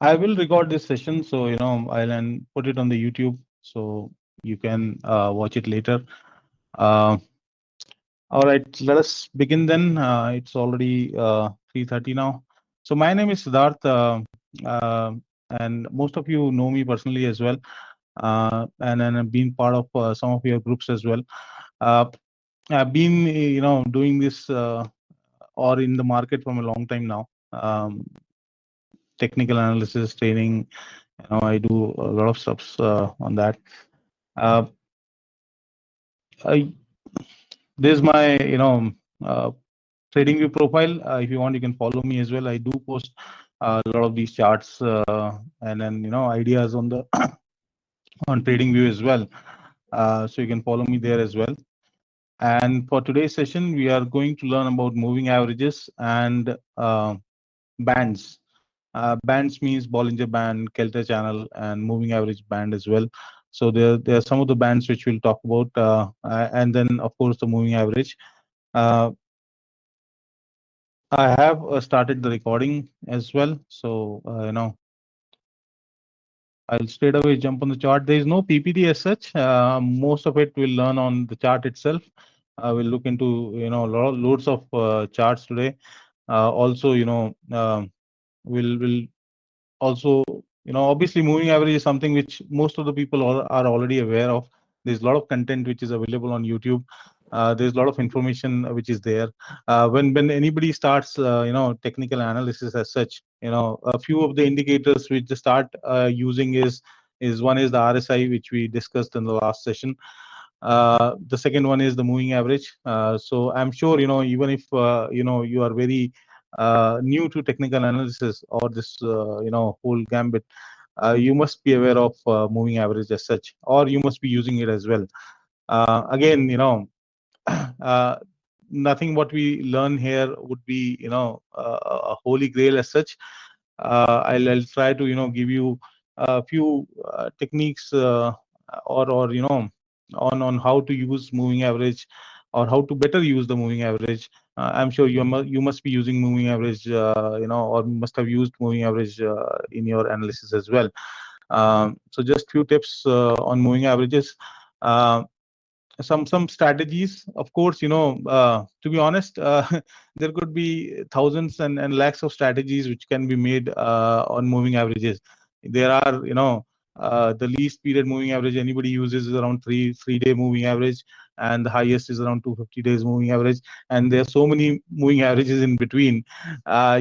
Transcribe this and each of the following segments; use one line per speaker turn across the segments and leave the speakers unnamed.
I will record this session, so I'll then put it on the YouTube, so you can watch it later. Uh, all right, let us begin then. It's already 3:30 now. So my name is Siddharth, uh, and most of you know me personally as well, and then I've been part of some of your groups as well. Uh, I've been, doing this or in the market from a long time now. Technical analysis training. I do a lot of stuffs on that. Uh, I, this is my uh, trading view profile. If you want, you can follow me as well. I do post a lot of these charts and then ideas on the on trading view as well. So you can follow me there as well. And for today's session, we are going to learn about moving averages and bands. Bands means Bollinger Band, Kelter Channel, and moving average band as well. So there are some of the bands which we'll talk about, and then of course the moving average. Uh, I have started the recording as well, so I'll straight away jump on the chart. There is no PPT as such. Most of it we'll learn on the chart itself. We'll look into loads of charts today. Also, we'll also obviously moving average is something which most of the people are already aware of. There's a lot of content which is available on YouTube. There's a lot of information which is there. When anybody starts technical analysis as such, a few of the indicators which they start using is one is the RSI, which we discussed in the last session. The second one is the moving average. So I'm sure even if you are very new to technical analysis or this whole gambit, you must be aware of moving average as such, or you must be using it as well. Again, uh, nothing what we learn here would be a holy grail as such. I'll try to give you a few techniques or on how to use moving average or how to better use the moving average. I'm sure you must be using moving average, or must have used moving average in your analysis as well. So just few tips on moving averages. Uh, some strategies, of course, to be honest, there could be thousands and lakhs of strategies which can be made on moving averages. There are the least period moving average anybody uses is around 3 day moving average, and the highest is around 250 days moving average, and there are so many moving averages in between.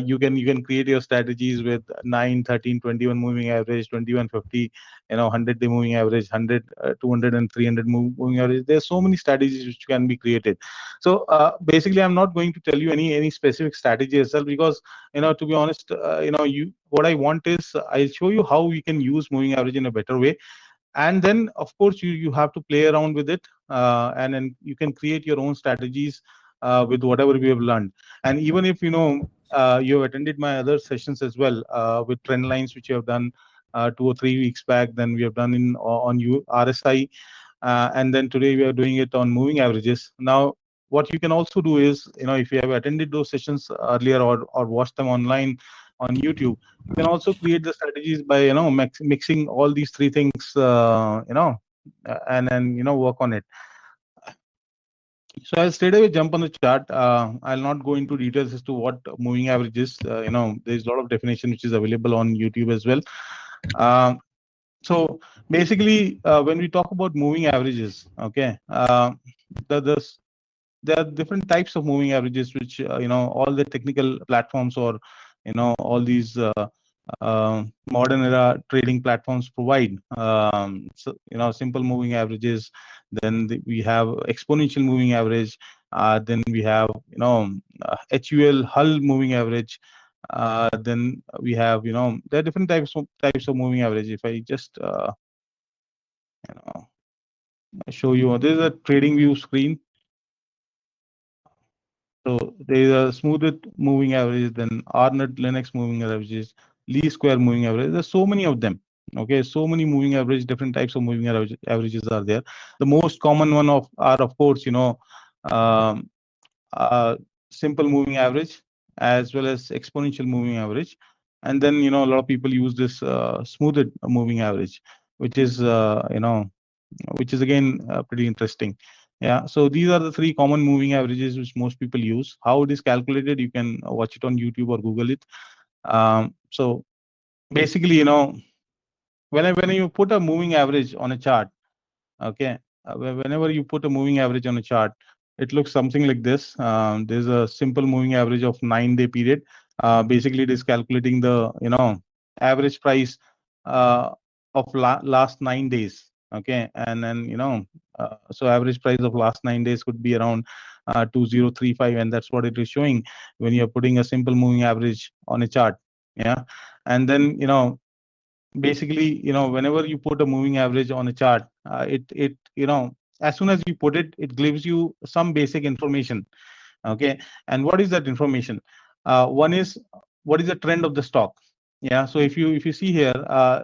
You can create your strategies with 9, 13, 21 moving average, 21, 50, 100-day moving average, 100, 200 and 300 moving average. There's so many strategies which can be created. So basically I'm not going to tell you any specific strategy itself, because to be honest, you what I want is I'll show you how we can use moving average in a better way, and then of course you have to play around with it, and then you can create your own strategies with whatever we have learned. And even if you have attended my other sessions as well, with trend lines which you have done 2 or 3 weeks back, then we have done on RSI, and then today we are doing it on moving averages. Now what you can also do is, if you have attended those sessions earlier or watched them online on YouTube, you can also create the strategies by mixing all these three things, and then work on it. So I'll straight away jump on the chart. I'll not go into details as to what moving average is. There's a lot of definition which is available on YouTube as well. Um, so basically, when we talk about moving averages, okay, the, the there are different types of moving averages which all the technical platforms, or all these modern era trading platforms provide. So simple moving averages, then we have exponential moving average, then we have HUL Hull moving average, then we have there are different types of moving average. If I just you know show you, this is a trading view screen. So there is a smoothed moving average, then Arnold Linux moving averages, least square moving average. There's so many of them. Okay, so many moving average, different types of moving averages are there. The most common one of course, um, uh, simple moving average as well as exponential moving average. and then a lot of people use this smoothed moving average, which is which is again pretty interesting. Yeah, so these are the three common moving averages which most people use. How it is calculated, you can watch it on YouTube or Google it. So basically, when you put a moving average on a chart, okay, whenever you put a moving average on a chart, it looks something like this. There's a simple moving average of 9-day period. Basically, it is calculating the average price uh, of last 9 days. Okay, and then so average price of last 9 days could be around 2035, and that's what it is showing when you're putting a simple moving average on a chart. Yeah, and then basically whenever you put a moving average on a chart, it as soon as you put it, it gives you some basic information. Okay, and what is that information? One is, what is the trend of the stock? Yeah, so if you see here,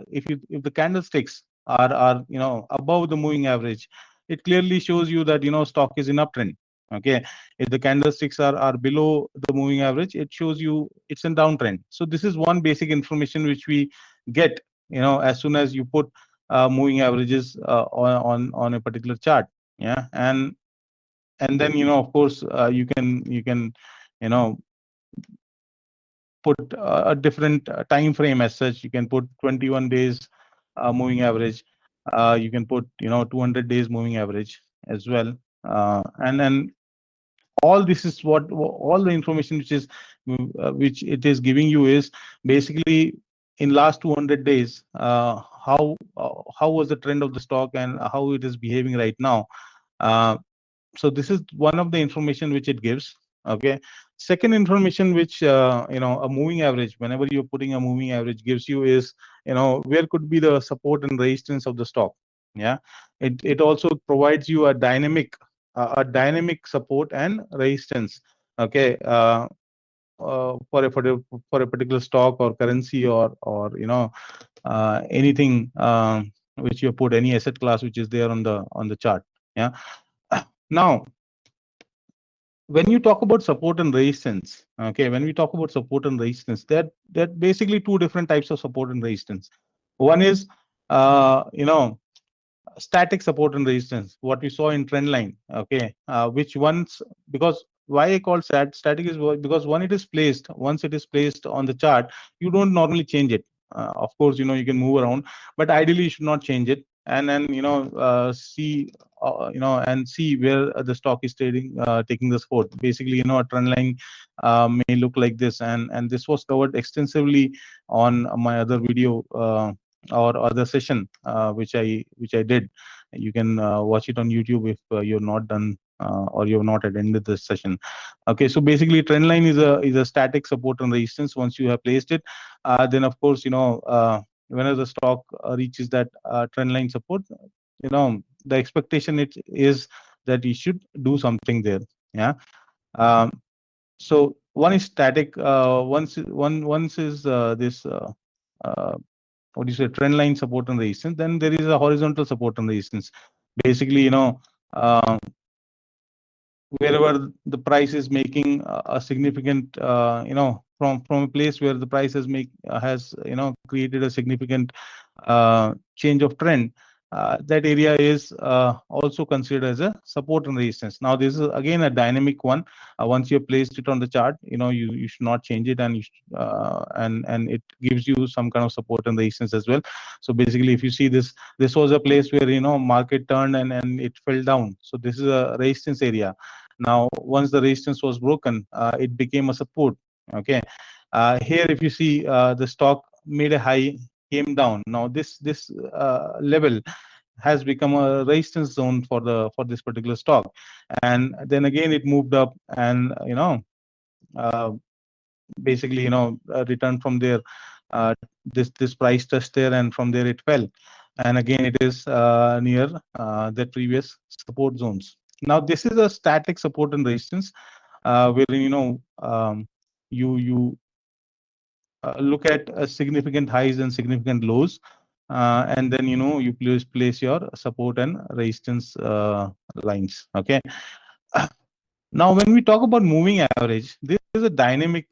if the candlesticks are above the moving average, it clearly shows you that stock is in uptrend. Okay, if the candlesticks are below the moving average, it shows you it's in downtrend. So this is one basic information which we get as soon as you put moving averages on a particular chart. Yeah, and then of course you can you know put a different time frame. As such, you can put 21 days moving average. You can put 200 days moving average as well. And then all this is what all the information which it is giving you is basically in last 200 days, how was the trend of the stock and how it is behaving right now. uh, so this is one of the information which it gives. Okay, second information which a moving average, whenever you're putting a moving average, gives you is where could be the support and resistance of the stock. Yeah, it also provides you a dynamic support and resistance. Okay, for a particular stock or currency or anything which you put, any asset class which is there on the chart. Yeah. Now, when you talk about support and resistance, okay, when we talk about support and resistance, that basically two different types of support and resistance. One is uh, you know static support and resistance, what we saw in trend line. Okay, which ones, because why I call static is because when it is placed, once it is placed on the chart, you don't normally change it. Of course, you can move around, but ideally you should not change it. And then see and see where the stock is trading, taking the support. Basically, a trend line may look like this, and this was covered extensively on my other video or other session which I did. You can watch it on YouTube if you're not done or you've not attended this session. Okay, so basically trend line is a static support and resistance. Once you have placed it, then of course whenever the stock reaches that trend line support, the expectation it is that you should do something there. Yeah. um, so one is static, once is this uh, what do you say, trend line support and resistance. Then there is a horizontal support and resistance. Basically, uh, wherever the price is making a significant, from a place where the price has created a significant change of trend, that area is also considered as a support and resistance. Now this is again a dynamic one. Once you have placed it on the chart, you should not change it, and and it gives you some kind of support and resistance as well. So basically, if you see this was a place where market turned and it fell down. So this is a resistance area. Now once the resistance was broken, it became a support. Okay, here if you see, the stock made a high, came down. Now this level has become a resistance zone for this particular stock, and then again it moved up, and uh, basically returned from there. This price touched there, and from there it fell, and again it is near the previous support zones. Now this is a static support and resistance, where you look at significant highs and significant lows, and then you place your support and resistance lines. Okay. Now, when we talk about moving average, this is a dynamic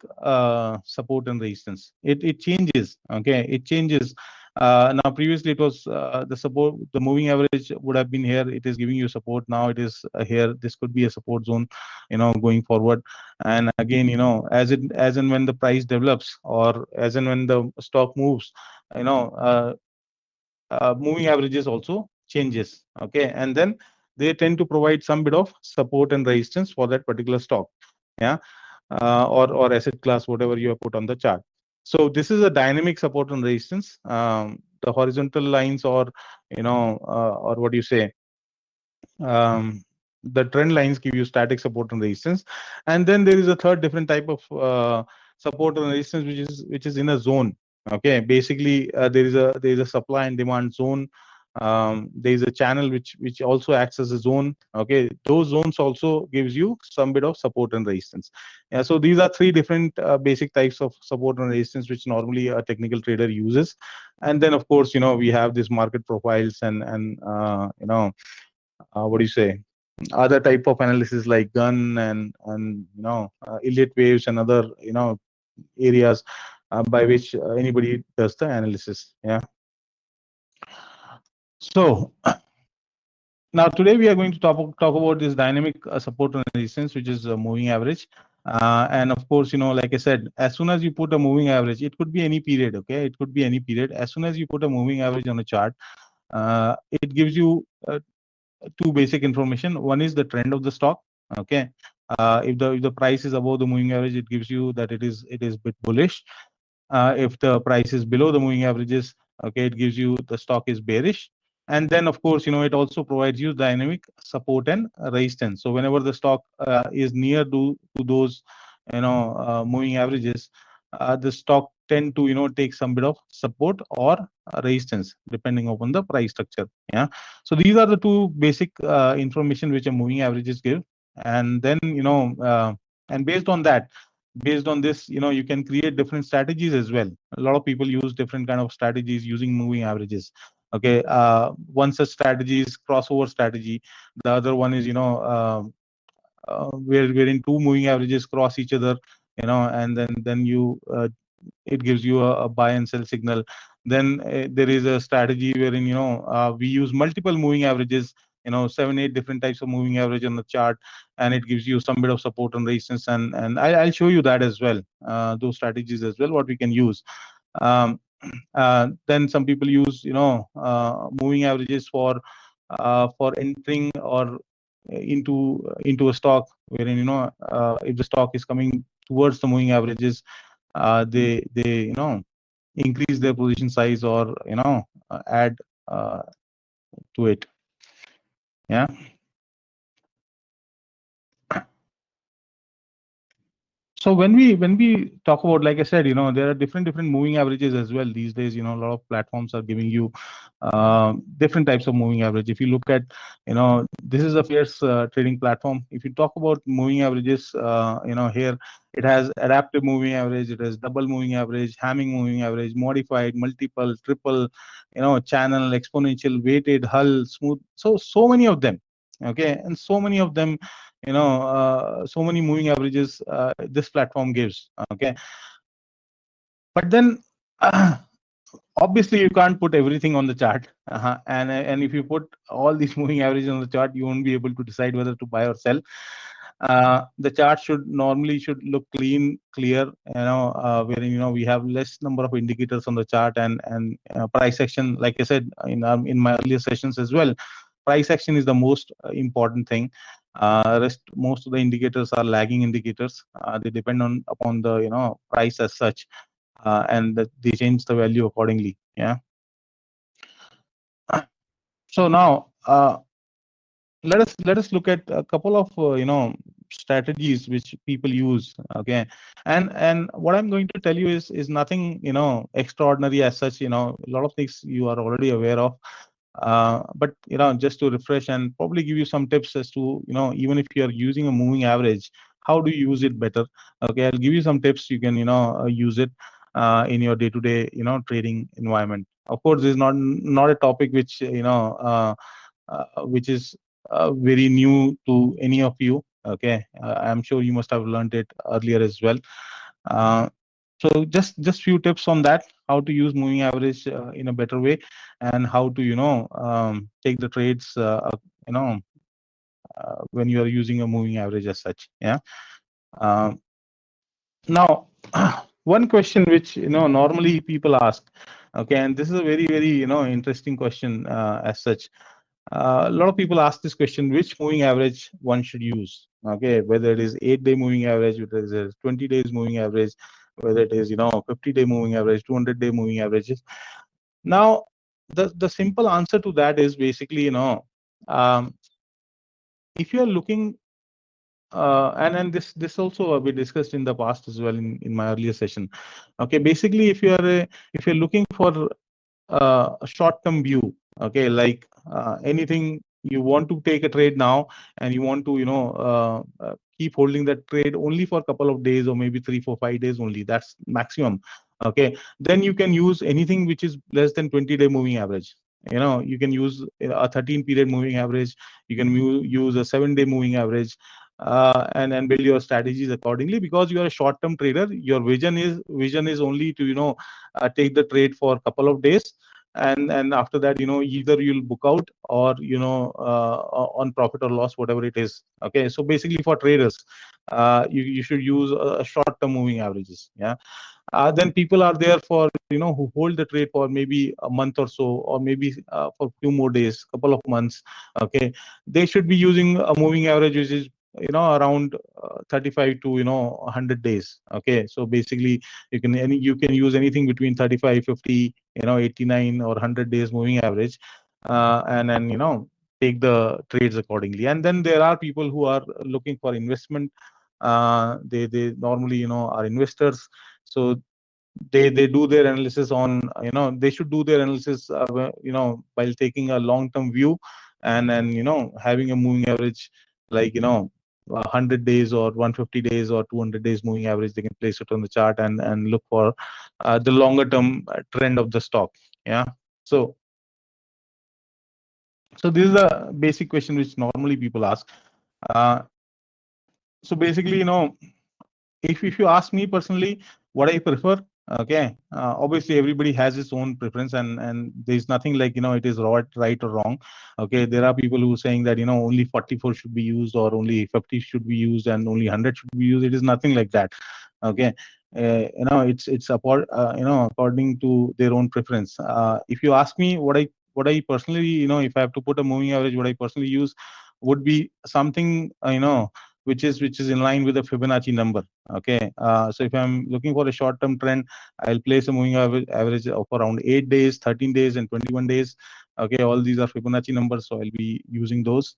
support and resistance. It changes. Okay, it changes. Now, previously it was the support, the moving average would have been here. It is giving you support. Now it is here. This could be a support zone, going forward. And again, as and when the price develops, or as and when the stock moves, you know, uh, moving averages also changes. Okay, and then they tend to provide some bit of support and resistance for that particular stock. Yeah, or asset class, whatever you have put on the chart. So this is a dynamic support and resistance. The horizontal lines, or what do you say, um, the trend lines give you static support and resistance. And then there is a third different type of support and resistance, which is in a zone. Okay, basically, there is a supply and demand zone. There is a channel which also acts as a zone. Okay, those zones also gives you some bit of support and resistance. Yeah, so these are three different basic types of support and resistance which normally a technical trader uses. And then, of course, we have these market profiles, and what do you say, other type of analysis like gun, and Elliott waves, and other areas by which anybody does the analysis. Yeah. So now today we are going to talk about this dynamic support and resistance, which is a moving average. And of course, like I said, as soon as you put a moving average, it could be any period. Okay, it could be any period. As soon as you put a moving average on a chart, it gives you two basic information. One is the trend of the stock. Okay, if the price is above the moving average, it gives you that it is bit bullish. If the price is below the moving averages, okay, it gives you the stock is bearish. And then, of course, it also provides you dynamic support and resistance. So whenever the stock is near to those moving averages, the stock tend to take some bit of support or resistance depending upon the price structure. Yeah, so these are the two basic information which a moving averages give. And then, and based on this, you can create different strategies as well. A lot of people use different kind of strategies using moving averages. Okay, one such strategy is crossover strategy. The other one is, wherein two moving averages cross each other, and then it gives you a buy and sell signal. Then there is a strategy wherein we use multiple moving averages, 7 8 different types of moving average on the chart, and it gives you some bit of support and resistance. And I'll show you that as well, those strategies as well, what we can use. Then some people use moving averages for entering or into a stock, wherein if the stock is coming towards the moving averages, they increase their position size, or add to it. Yeah. So when we talk about, like I said, there are different moving averages as well these days. A lot of platforms are giving you different types of moving average. If you look at, this is a fierce trading platform. If you talk about moving averages, here it has adaptive moving average, it has double moving average, Hamming moving average, modified, multiple, triple, channel, exponential, weighted, hull, smooth. So many of them. Okay, and so many of them, so many moving averages this platform gives. Okay, but then obviously you can't put everything on the chart. And if you put all these moving averages on the chart, you won't be able to decide whether to buy or sell. The chart should look clean, clear, wherein we have less number of indicators on the chart, and price action, like I said in my earlier sessions as well. Price action is the most important thing. Rest, most of the indicators are lagging indicators. They depend on upon the price as such, and they change the value accordingly. Yeah. So now, let us look at a couple of strategies which people use. Okay, and what I'm going to tell you is nothing extraordinary as such. A lot of things you are already aware of. But just to refresh and probably give you some tips as to even if you are using a moving average, how do you use it better. Okay, I'll give you some tips. You can use it in your day-to-day trading environment. Of course, this is not a topic which which is very new to any of you. Okay, I'm sure you must have learned it earlier as well. Uh, so just few tips on that, how to use moving average in a better way, and how to take the trades you know when you are using a moving average as such. Yeah. Um, Now, one question which normally people ask, okay, and this is a very interesting question as such. A lot of people ask this question: which moving average one should use? Okay, whether it is 8-day moving average, whether it is 20 days moving average, whether it is 50-day moving average, 200-day moving averages. Now, the simple answer to that is basically um, if you are looking and this also we discussed in the past as well in my earlier session. Okay, basically if you're looking for a short-term view, okay, like anything, you want to take a trade now and you want to keep holding that trade only for a couple of days or maybe 3 4 5 days only, that's maximum. Okay, then you can use anything which is less than 20-day moving average. You can use a 13-period moving average, you can use a 7-day moving average, and build your strategies accordingly, because you are a short-term trader. Your vision is only to take the trade for a couple of days, and after that either you'll book out or on profit or loss, whatever it is. Okay, so basically for traders, you should use short-term moving averages. Yeah. Then people are there for who hold the trade for maybe a month or so, or maybe for a few more days, couple of months. Okay, they should be using a moving average which is around 35 to 100 days. Okay, so basically you can use anything between 35, 50, 89 or 100 days moving average, and then take the trades accordingly. And then there are people who are looking for investment. They normally are investors, so they do their analysis on they should do their analysis while taking a long term view, and then having a moving average like 100 days or 150 days or 200 days moving average. They can place it on the chart and look for the longer term trend of the stock. Yeah. So this is a basic question which normally people ask. uh, so basically if you ask me personally what I prefer, okay, obviously everybody has its own preference, and there's nothing like it is right or wrong. Okay, there are people who are saying that only 44 should be used, or only 50 should be used, and only 100 should be used. It is nothing like that. Okay, it's according to their own preference. If you ask me what I personally, if I have to put a moving average, what I personally use would be something which is in line with the Fibonacci number. Okay, so if I'm looking for a short-term trend, I'll place a moving average of around 8 days, 13 days, and 21 days. Okay, all these are Fibonacci numbers, so I'll be using those.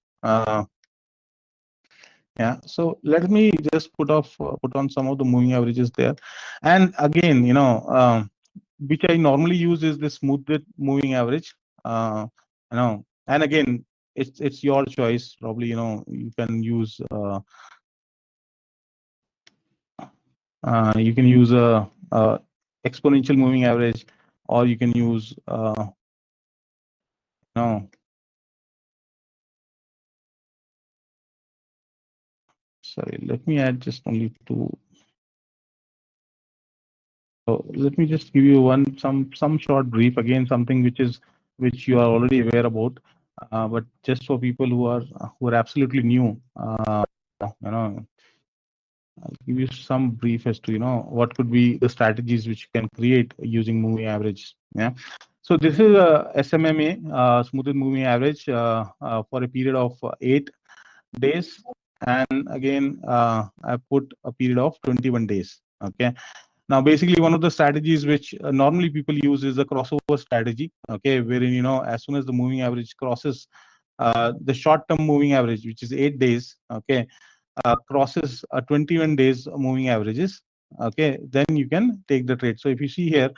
Yeah, so let me just put on some of the moving averages there, and again, which I normally use is this smoothed moving average. And again, it's your choice. Probably, you can use. You can use a exponential moving average, or you can use no. Sorry, let me add just only two. So let me just give you some short brief, again, something which you are already aware about, but just for people who are absolutely new. I'll give you some brief as to what could be the strategies which you can create using moving average. Yeah. So this is a SMMA, smoothed moving average, for a period of 8 days, and again I put a period of 21 days. Okay. Now, basically, one of the strategies which normally people use is a crossover strategy. Okay, wherein as soon as the moving average crosses the short-term moving average, which is 8 days, okay, crosses 21 days moving averages. Okay, then you can take the trade. So if you see here,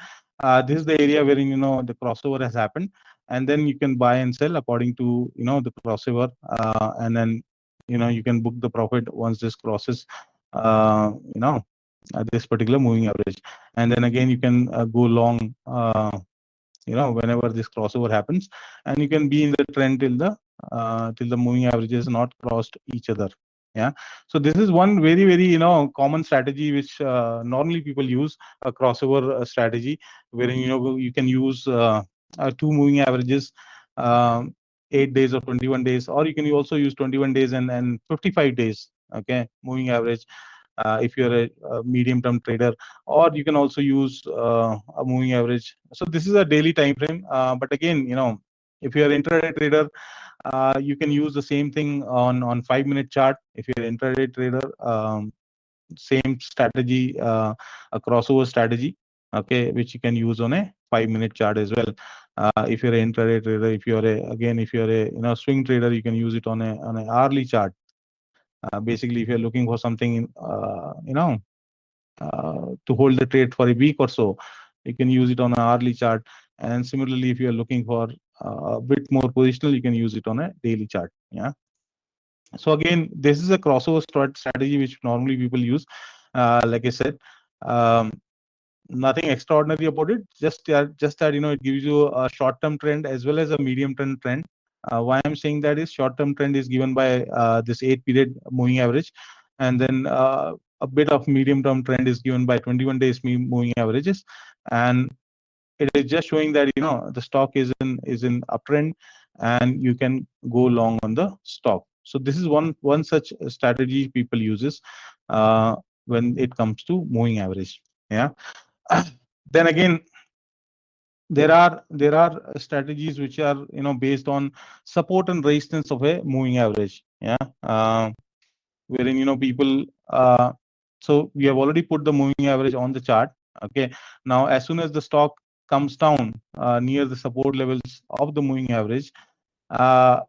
this is the area wherein the crossover has happened, and then you can buy and sell according to the crossover, and then you can book the profit once this crosses this particular moving average, and then again you can go long whenever this crossover happens, and you can be in the trend till the moving averages not crossed each other. Yeah. So this is one very common strategy which normally people use, a crossover strategy, wherein you can use two moving averages, um, 8 days or 21 days, or you can also use 21 days and 55 days. Okay, moving average if you're a medium term trader, or you can also use a moving average. So this is a daily time frame, but again, if you're an intraday trader, you can use the same thing on 5 minute chart. If you're an intraday trader, same strategy, a crossover strategy, okay, which you can use on a 5 minute chart as well. If you're an intraday trader, if you're a swing trader, you can use it on a hourly chart. Basically, if you're looking for something, to hold the trade for a week or so, you can use it on an hourly chart. And similarly, if you're looking for a bit more positional, you can use it on a daily chart. Yeah. So again, this is a crossover strategy which normally people use. Like I said, um, nothing extraordinary about it. Just that it gives you a short-term trend as well as a medium-term trend. Why I'm saying that is short-term trend is given by this 8 period moving average, and then a bit of medium-term trend is given by 21 days moving averages, and it is just showing that the stock is in uptrend, and you can go long on the stock. So this is one such strategy people uses when it comes to moving average. Yeah. Then again, there are strategies which are based on support and resistance of a moving average. Yeah. Wherein people, so we have already put the moving average on the chart. Okay, now as soon as the stock comes down near the support levels of the moving average, uh,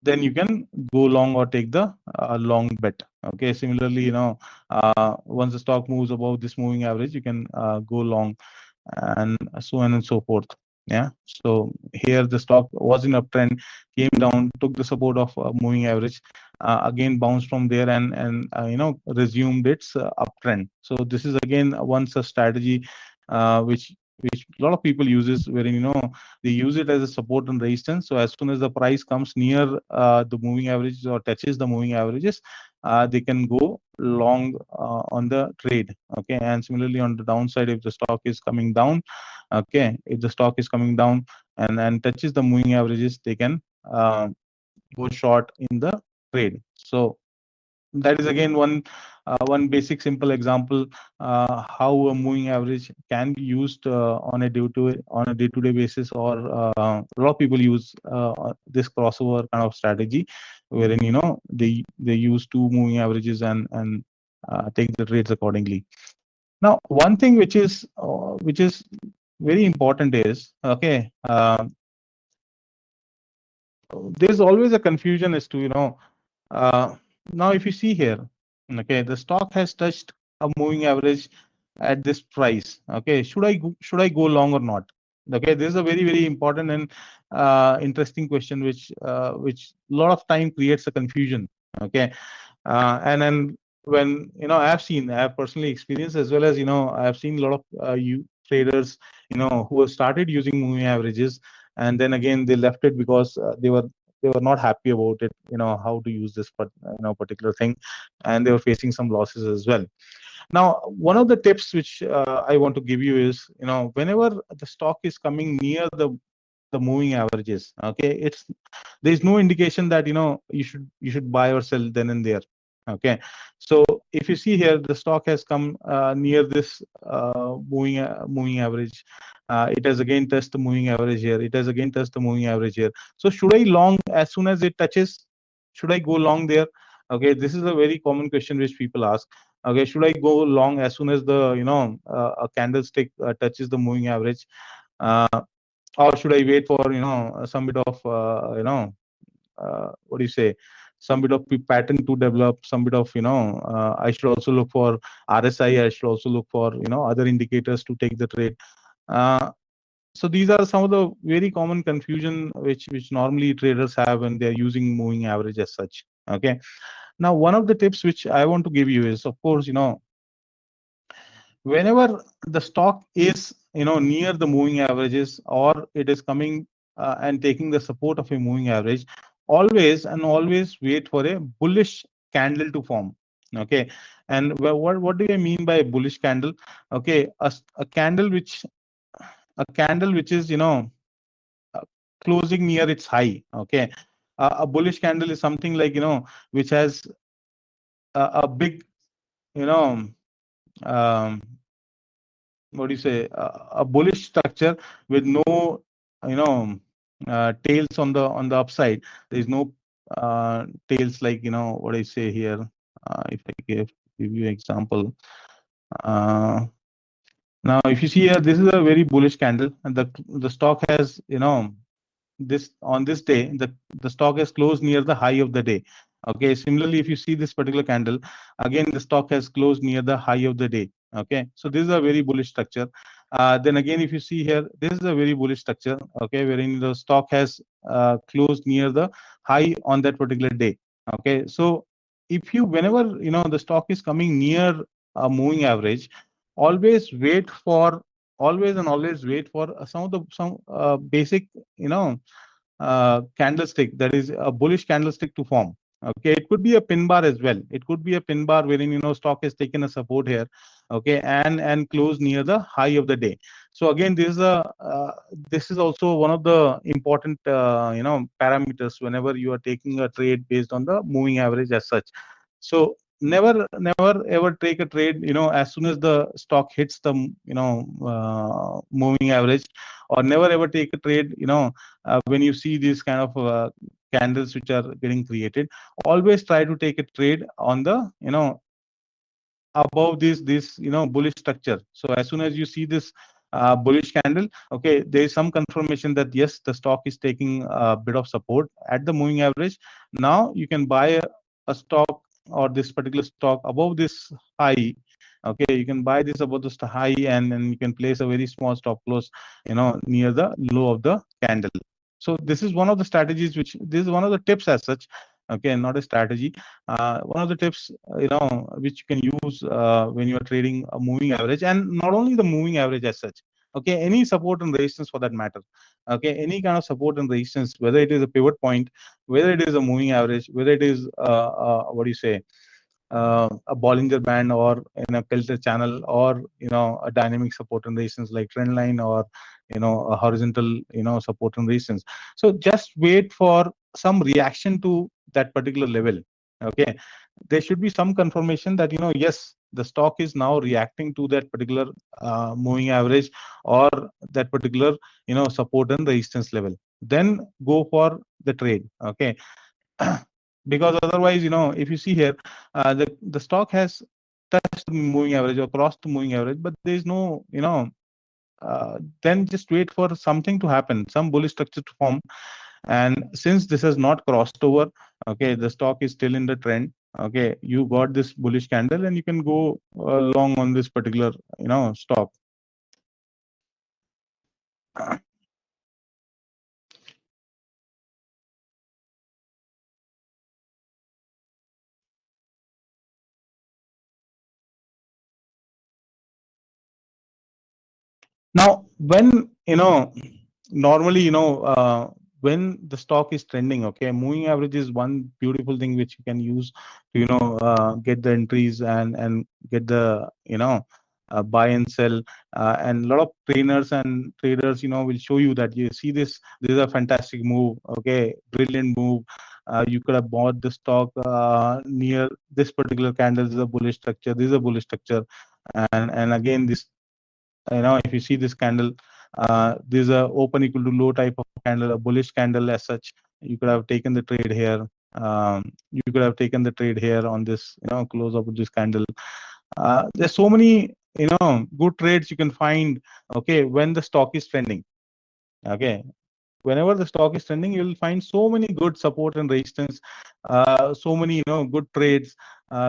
then you can go long or take the long bet. Okay, similarly, once the stock moves above this moving average, you can go long, and so on and so forth. Yeah. So here the stock was in uptrend, came down, took the support of moving average, again bounced from there, and resumed its uptrend. So this is again one such strategy which a lot of people uses, wherein they use it as a support and resistance. So as soon as the price comes near the moving averages or touches the moving averages, they can go long on the trade. Okay, and similarly on the downside, if the stock is coming down, okay, if the stock is coming down and touches the moving averages, they can go short in the trade. So that is again one basic simple example how a moving average can be used on a day-to-day basis, or a lot of people use this crossover kind of strategy, wherein they use two moving averages and take the trades accordingly. Now, one thing which is very important is, okay, there's always a confusion as to uh, now if you see here, okay, the stock has touched a moving average at this price. Okay, should I go long or not? Okay, this is a very important and interesting question, which a lot of time creates a confusion. Okay, and then when I've personally experienced, as well as I've seen a lot of you traders who have started using moving averages, and then again they left it because they were not happy about it, how to use this particular thing, and they were facing some losses as well. Now, one of the tips which I want to give you is, whenever the stock is coming near the moving averages, okay, there's no indication that you should buy or sell then and there. Okay, so if you see here, the stock has come near this moving average. It has again touched the moving average here. It has again touched the moving average here. So should I long as soon as it touches? Should I go long there? Okay, this is a very common question which people ask. Okay, should I go long as soon as the a candlestick touches the moving average, uh, or should I wait for some bit of what do you say, some bit of pattern to develop, some bit of I should also look for RSI, I should also look for other indicators to take the trade. uh, so these are some of the very common confusion which normally traders have when they're using moving average as such. Okay, now one of the tips which I want to give you is, of course, whenever the stock is near the moving averages, or it is coming and taking the support of a moving average, always and always wait for a bullish candle to form. Okay, and what do I mean by bullish candle? Okay, a candle which is uh, closing near its high. Okay, a bullish candle is something like which has a big you know um, what do you say, a bullish structure with no you know tails on the upside. There is no tails, like what I say here. If I give you example, uh, now if you see here, this is a very bullish candle, and the stock has this on this day, the stock has closed near the high of the day. Okay, similarly, if you see this particular candle, again the stock has closed near the high of the day. Okay, so this is a very bullish structure. Then again, if you see here, this is a very bullish structure, okay, wherein the stock has closed near the high on that particular day. Okay, so if you whenever the stock is coming near a moving average, always wait for always wait for some basic candlestick, that is a bullish candlestick, to form. Okay, it could be a pin bar as well. It could be a pin bar wherein stock has taken a support here. Okay, and close near the high of the day. So again, this is also one of the important parameters whenever you are taking a trade based on the moving average as such. So never ever take a trade as soon as the stock hits the moving average, or never ever take a trade when you see these kind of candles which are getting created. Always try to take a trade on the above this bullish structure. So as soon as you see this bullish candle, okay, there is some confirmation that yes, the stock is taking a bit of support at the moving average. Now you can buy a stock, or this particular stock, above this high. Okay, you can buy this above the high, and then you can place a very small stop loss near the low of the candle. So this is one of the strategies, which this is one of the tips as such. Okay, not a strategy. One of the tips which you can use when you are trading a moving average, and not only the moving average as such. Okay, any support and resistance for that matter. Okay, any kind of support and resistance, whether it is a pivot point, whether it is a moving average, whether it is what do you say, a Bollinger Band, or in a Peltier channel, or a dynamic support and resistance like trend line, or a horizontal support and resistance. So just wait for some reaction to that particular level. Okay, there should be some confirmation that yes, the stock is now reacting to that particular moving average, or that particular support and resistance level. Then go for the trade. Okay, because otherwise, if you see here, the stock has touched the moving average or crossed the moving average, but there is no then just wait for something to happen, some bullish structure to form. And since this has not crossed over, okay, the stock is still in the trend. Okay, you got this bullish candle, and you can go long on this particular stock. Now, when normally, when the stock is trending, okay, moving average is one beautiful thing which you can use to get the entries, and get the buy and sell. And a lot of trainers and traders will show you that, you see, this is a fantastic move. Okay, brilliant move. You could have bought the stock near this particular candle. This is a bullish structure. This is a bullish structure. And again, this, if you see this candle, this is a open equal to low type of candle, a bullish candle as such. You could have taken the trade here. You could have taken the trade here on this close up of this candle. There's so many good trades you can find. Okay, when the stock is trending. Okay, whenever the stock is trending, you will find so many good support and resistance, so many good trades.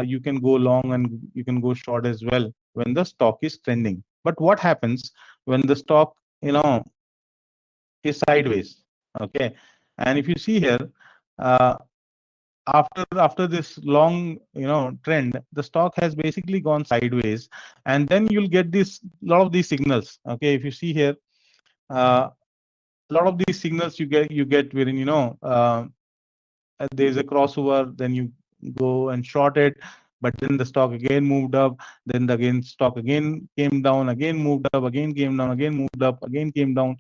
You can go long, and you can go short as well when the stock is trending. But what happens when the stock is sideways? Okay, and if you see here, uh, after this long trend, the stock has basically gone sideways, and then you'll get this lot of these signals. Okay, if you see here, a lot of these signals you get wherein there's a crossover, then you go and short it, but then the stock again moved up, then the again stock again came down, again moved up, again came down, again moved up, again came down.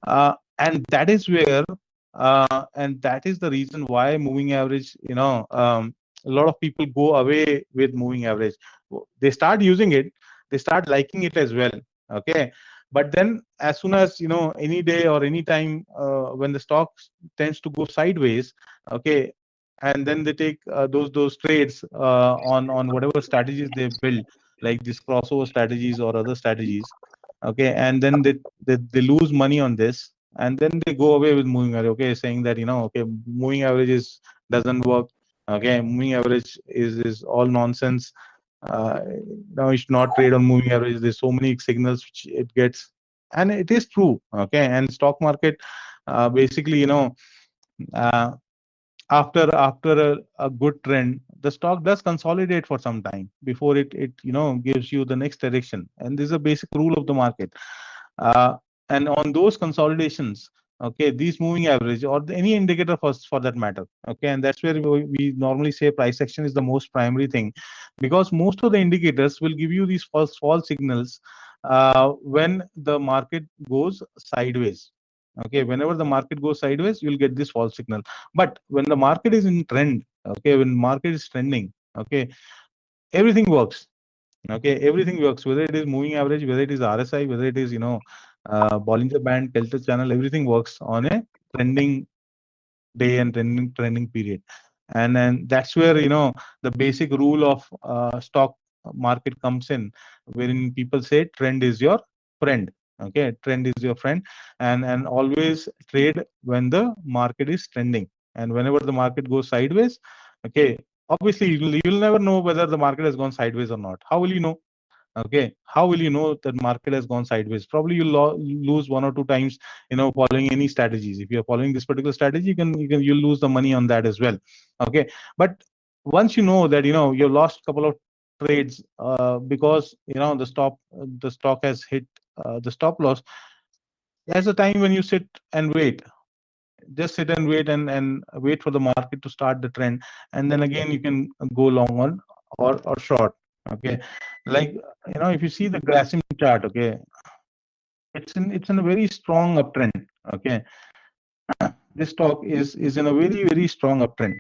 And that is where, and that is the reason why moving average, a lot of people go away with moving average. They start using it, they start liking it as well. Okay. But then as soon as, any day or any time, when the stock tends to go sideways, okay, and then they take those trades on whatever strategies they build, like these crossover strategies or other strategies. Okay, and then they lose money on this, and then they go away with moving average. Okay, saying that, okay, moving averages doesn't work. Okay, moving average is all nonsense. Now you should not trade on moving average. There's so many signals which it gets, and it is true. Okay, and stock market, basically, uh, after a good trend, the stock does consolidate for some time before it gives you the next direction. And this is a basic rule of the market. uh, and on those consolidations, okay, these moving average or any indicator for that matter, okay, and that's where we normally say price action is the most primary thing, because most of the indicators will give you these false signals when the market goes sideways. Okay, whenever the market goes sideways, you'll get this false signal. But when the market is in trend, okay, when market is trending, okay, everything works. Okay, everything works, whether it is moving average, whether it is RSI, whether it is Bollinger Band, Kelter Channel, everything works on a trending day and trending period. And then that's where, the basic rule of stock market comes in, wherein people say trend is your friend. Okay, trend is your friend, and always trade when the market is trending. And whenever the market goes sideways, okay, obviously you'll never know whether the market has gone sideways or not. How will you know? Okay, how will you know that market has gone sideways? Probably you'll lose one or two times, following any strategies. If you're following this particular strategy, you'll lose the money on that as well. Okay, but once you know that, you lost a couple of trades because, the stock has hit the stop loss. There's a time when you sit and wait. Just sit and wait, and wait for the market to start the trend, and then again you can go long on, or short. Okay, like, if you see the Grasim chart, okay, it's in a very strong uptrend. Okay, this stock is in a very, very strong uptrend,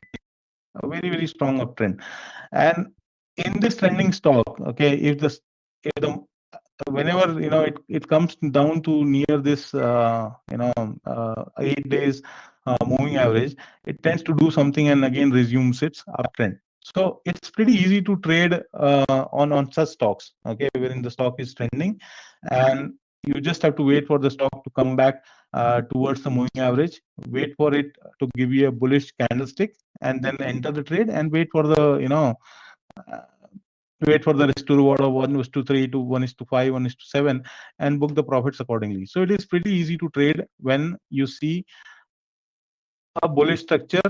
a very, very strong uptrend. And in this trending stock, okay, if the whenever, it comes down to near this 8 days moving average, it tends to do something and again resumes its uptrend. So it's pretty easy to trade on such stocks, okay, wherein the stock is trending, and you just have to wait for the stock to come back towards the moving average, wait for it to give you a bullish candlestick, and then enter the trade, and uh, wait for the risk to reward of 1:3 to 1:5, 1:7, and book the profits accordingly. So it is pretty easy to trade when you see a bullish structure.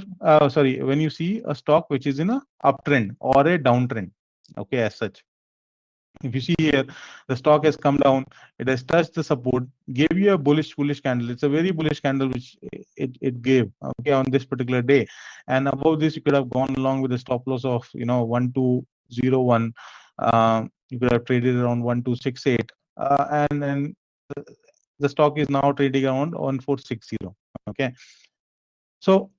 Sorry, when you see a stock which is in a uptrend or a downtrend. Okay, as such. If you see here, the stock has come down, it has touched the support, gave you a bullish candle. It's a very bullish candle which it gave, okay, on this particular day. And above this, you could have gone along with the stop loss of 1201. You could have traded around 1268, and the stock is now trading around 1460. Okay, so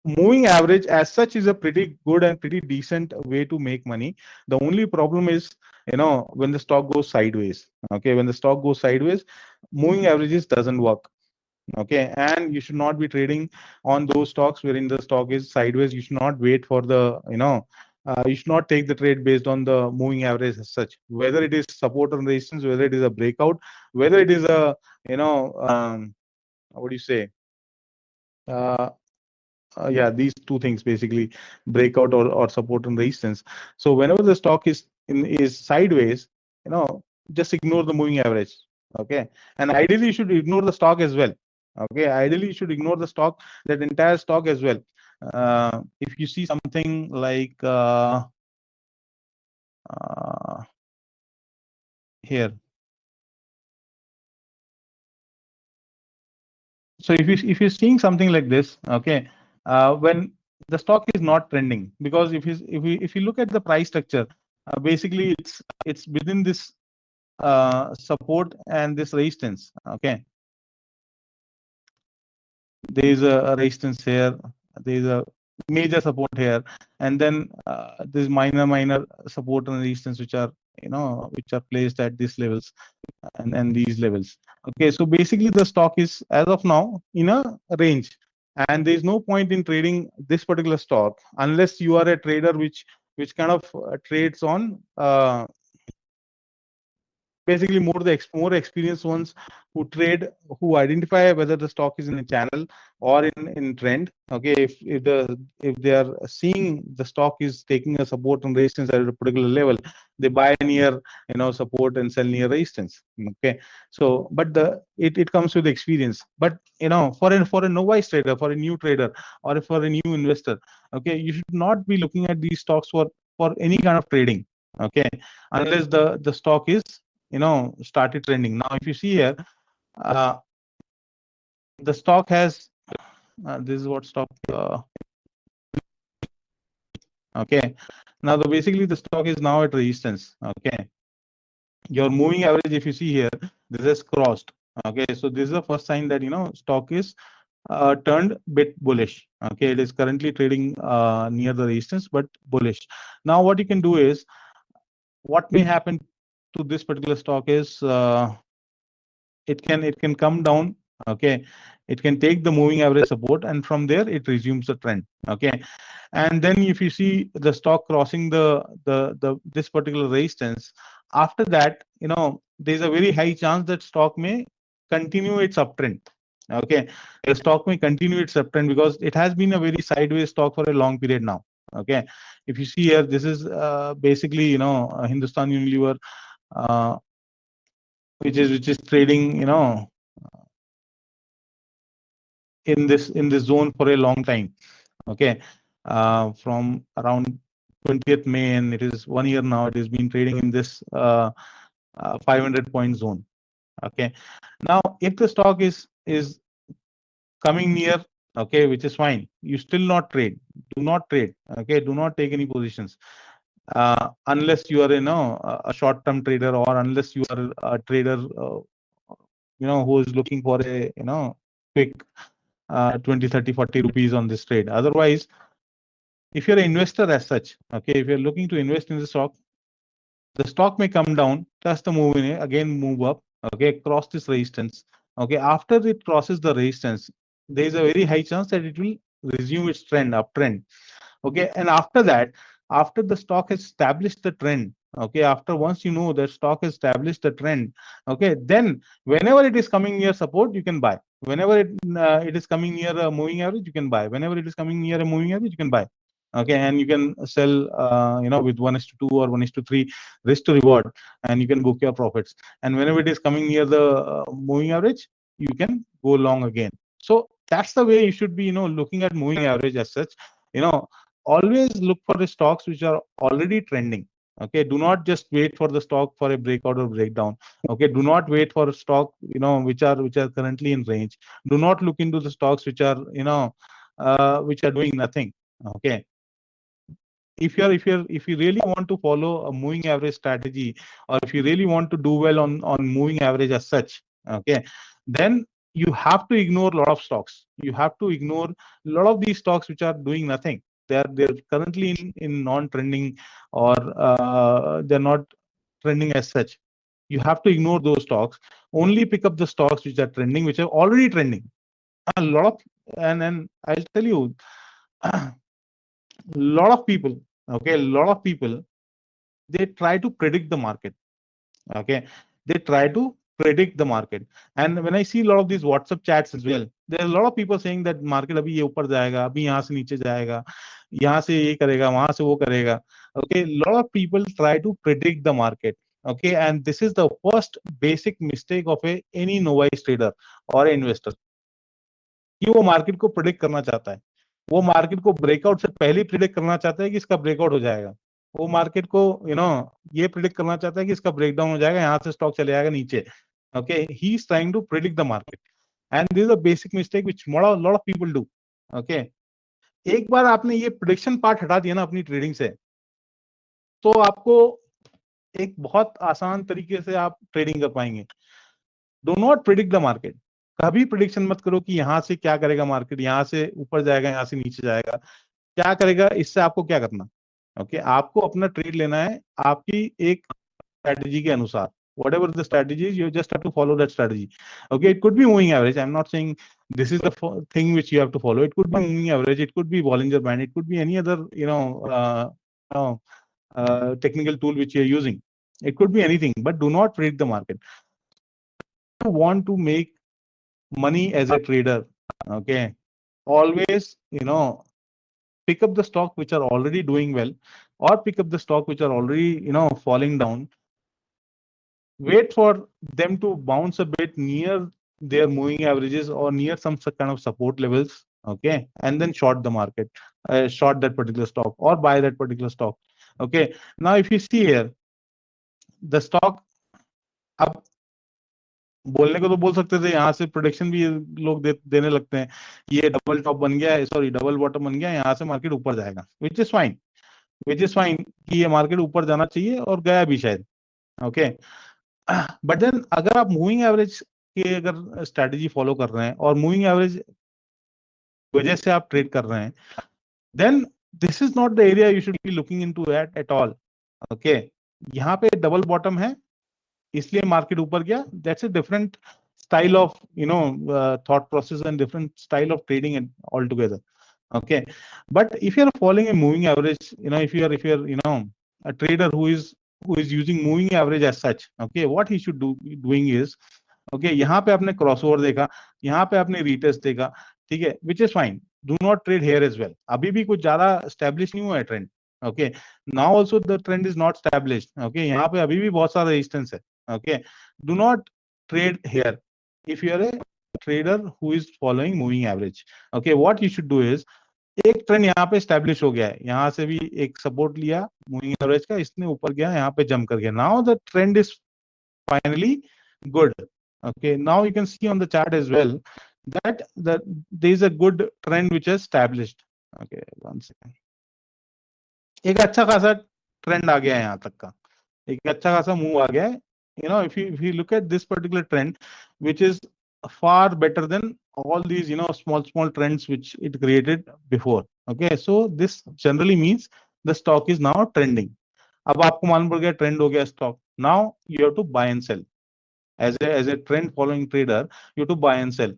moving average as such is a pretty good and pretty decent way to make money. The only problem is, when the stock goes sideways. Okay, when the stock goes sideways, moving averages doesn't work. Okay, and you should not be trading on those stocks wherein the stock is sideways. You should not wait for the, you should not take the trade based on the moving average as such, whether it is support and resistance, whether it is a breakout, whether it is a, what do you say, uh, yeah, these two things basically, breakout or support and resistance. So whenever the stock is sideways, just ignore the moving average. Okay, and ideally you should ignore the stock as well. Okay, ideally you should ignore the stock, that entire stock as well. If you see something like uh, here, so if you're seeing something like this, okay, when the stock is not trending, because if you look at the price structure, basically it's within this support and this resistance. Okay, there is a resistance here, there is a major support here, and then this minor support and resistance which are, which are placed at these levels and these levels. Okay, so basically the stock is as of now in a range, and there is no point in trading this particular stock unless you are a trader which kind of trades on basically more experienced ones who trade, who identify whether the stock is in a channel or in trend. Okay, if they are seeing the stock is taking a support and resistance at a particular level, they buy near, support and sell near resistance. Okay, so but it comes with experience. But for a novice trader, for a new trader, or for a new investor, okay, you should not be looking at these stocks for any kind of trading. Okay, unless the stock is, started trending. Now if you see here, uh, the stock has this is what stock okay, now basically the stock is now at resistance. Okay, your moving average, if you see here, this has crossed. Okay, so this is the first sign that stock is turned bit bullish. Okay, it is currently trading near the resistance but bullish. Now what you can do is, what may happen to this particular stock is, it can come down. Okay, it can take the moving average support, and from there it resumes the trend. Okay, and then if you see the stock crossing the this particular resistance, after that, there's a very high chance that stock may continue its uptrend. Okay, the stock may continue its uptrend because it has been a very sideways stock for a long period now. Okay, if you see here, this is basically, Hindustan Unilever, uh, which is trading, in this zone for a long time. Okay, from around 20th May, and it is 1 year now. It has been trading in this 500 point zone. Okay, now if the stock is coming near, okay, which is fine, you still not trade. Do not trade. Okay, do not take any positions unless you are, a short term trader, or unless you are a trader, who is looking for a, quick 20, 30, 40 rupees on this trade. Otherwise, if you're an investor as such, okay, if you're looking to invest in the stock may come down, touch the move in it, again move up, okay, cross this resistance. Okay, after it crosses the resistance, there is a very high chance that it will resume its trend, uptrend. Okay, and after that, after the stock has established the trend, okay, after once you know that stock has established the trend, okay, then whenever it is coming near support, you can buy. Whenever it is coming near a moving average, you can buy. Whenever it is coming near a moving average, you can buy. Okay, and you can sell, with 1:2 or 1:3 risk to reward, and you can book your profits. And whenever it is coming near the moving average, you can go long again. So that's the way you should be, looking at moving average as such. you know Always look for the stocks which are already trending. Okay, do not just wait for the stock for a breakout or breakdown. Okay, do not wait for a stock, which are currently in range. Do not look into the stocks which are doing nothing. Okay, if you really want to follow a moving average strategy, or if you really want to do well on moving average as such, okay, then you have to ignore a lot of stocks. You have to ignore a lot of these stocks which are doing nothing. They're currently in non-trending, or they're not trending as such. You have to ignore those stocks. Only pick up the stocks which are trending, which are already trending. A lot of, and I'll tell you, lot of people, okay, a lot of people, they try to predict the market. Okay, they try to predict the market. And when I see a lot of these WhatsApp chats as well, there are a lot of people saying that market abhi ye upar jayega, abhi yahan se niche jayega, yahan se ye karega, wahan se wo karega. Okay, a lot of people try to predict the market. Okay, and this is the first basic mistake of any novice trader or investor, कि वो market को predict करना चाहता है। वो market को breakout से पहले ही प्रेडिक्ट करना चाहता है कि इसका ब्रेकआउट हो जाएगा। वो मार्केट को ये प्रेडिक्ट करना चाहता है कि इसका ब्रेकडाउन हो जाएगा, यहाँ से स्टॉक चले जाएगा नीचे। Okay, he is trying to predict the market, and this is a basic mistake which lot of people do. Okay, एक बार आपने ये प्रिडिक्शन पार्ट हटा दिया ना अपनी ट्रेडिंग से, तो आपको एक बहुत आसान तरीके से आप ट्रेडिंग कर पाएंगे। Do not predict the market. कभी प्रिडिक्शन मत करो कि यहाँ से क्या करेगा मार्केट, यहाँ से ऊपर जाएगा, यहाँ से नीचे जाएगा, क्या करेगा, इससे आपको क्या करना। ओके, आपको अपना ट्रेड लेना है आपकी एक स्ट्रेटजी के अनुसार। Whatever the strategy is, you just have to follow that strategy. Okay, it could be moving average. I'm not saying this is the thing which you have to follow. It could be moving average. It could be Bollinger Band. It could be any other, technical tool which you're using. It could be anything, but do not predict the market. You want to make money as a trader. Okay, always, pick up the stock which are already doing well, or pick up the stock which are already, falling down. Wait for them to bounce a bit near their moving averages or near some kind of support levels. Okay, and then short the market, short that particular stock or buy that particular stock. Okay, now if you see here the stock, अब बोलने को तो बोल सकते थे, यहाँ से prediction भी लोग देने लगते हैं, ये डबल टॉप बन गया है, सॉरी डबल बॉटम बन गया है, यहाँ से मार्केट ऊपर जाएगा, विच इज फाइन, कि ये मार्केट ऊपर जाना चाहिए और गया भी शायद। ओके, बट देन अगर आप मूविंग एवरेज की अगर स्ट्रेटेजी फॉलो कर रहे हैं और मूविंग एवरेज वजह से आप ट्रेड कर रहे हैं, then this is not the area you should be looking into at all. Okay, यहाँ पे डबल बॉटम है इसलिए मार्केट ऊपर गया, that's a different style of thought process and different style of trading all together. Okay, but if you are following a moving average, if you are a trader who is using moving average as such, okay, what he should doing is, okay, यहाँ पे आपने crossover देखा, यहाँ पे आपने retest देखा, ठीक है, which is fine, do not trade here as well, अभी भी कुछ ज्यादा स्टैब्लिश नहीं हुआ है trend. Okay, now also the trend is not established. Okay, यहाँ पे अभी भी बहुत सारा रेजिस्टेंस है। Okay, do not trade here if you are a trader who is following moving average. Okay, what you should do is, एक trend यहाँ पे स्टैब्लिश हो गया है, यहाँ से भी एक सपोर्ट लिया मूविंग एवरेज का, इसने ऊपर गया, यहाँ पे जंप कर गया, now the trend is finally good. Okay, now you can see on the chart as well that there is a good trend which is established. Okay, one second. एक अच्छा खासा ट्रेंड आ गया है, यहाँ तक का एक अच्छा खासा मूव आ गया है। If you look at this particular trend, which is far better than all these small trends which it created before. Okay, so this generally means the stock is now trending. अब आपको मालूम पड़ गया trend हो गया stock, now you have to buy and sell as a trend following trader. You have to buy and sell.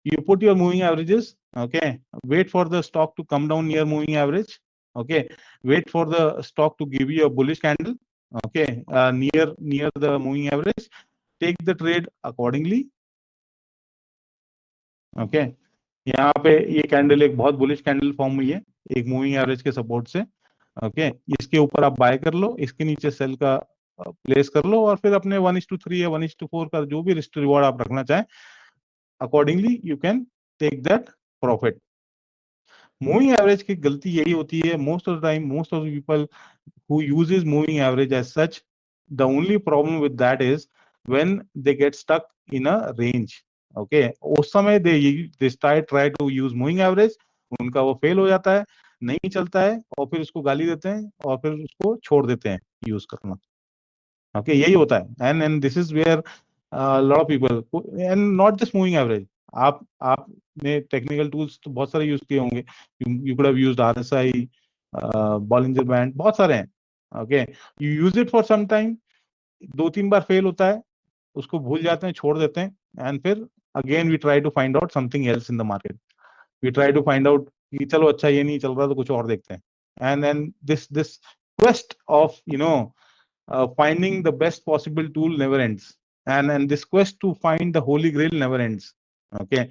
You put your moving averages. Okay, wait for the stock to come down near moving average. Okay, wait for the stock to give you a bullish candle. Okay, near the moving average, take the trade accordingly. Okay, यहाँ पे ये candle एक बहुत bullish candle form हुई है एक moving average के support से। ओके, इसके ऊपर आप बाय कर लो, इसके नीचे सेल का प्लेस कर लो, और फिर अपने 1:3 या 1:4 का जो भी रिस्क रिवॉर्ड आप रखना चाहें, accordingly you can take that profit. Moving average की गलती यही होती है most of the time, most of the people who uses moving average as such, the only problem with that is when they get stuck in a range. Okay, उस समय they try to use moving average, उनका वो fail हो जाता है, नहीं चलता है, और फिर उसको गाली देते हैं और फिर उसको छोड़ देते हैं यूज करना। ओके, यही होता है, and this is where lot of people, and not just moving average, आपने टेक्निकल टूल्स तो बहुत सारे यूज किए होंगे, you could have used RSI, Bollinger band, बहुत सारे हैं। Okay, you use it for some time, 2-3 बार फेल होता है, उसको भूल जाते हैं, छोड़ देते हैं, एंड फिर again we try to find out something else in the market. We try to find out कि चलो अच्छा ये नहीं चल रहा तो कुछ और देखते हैं, and this quest of finding the best possible tool never ends, and this quest to find the holy grail never ends. Okay,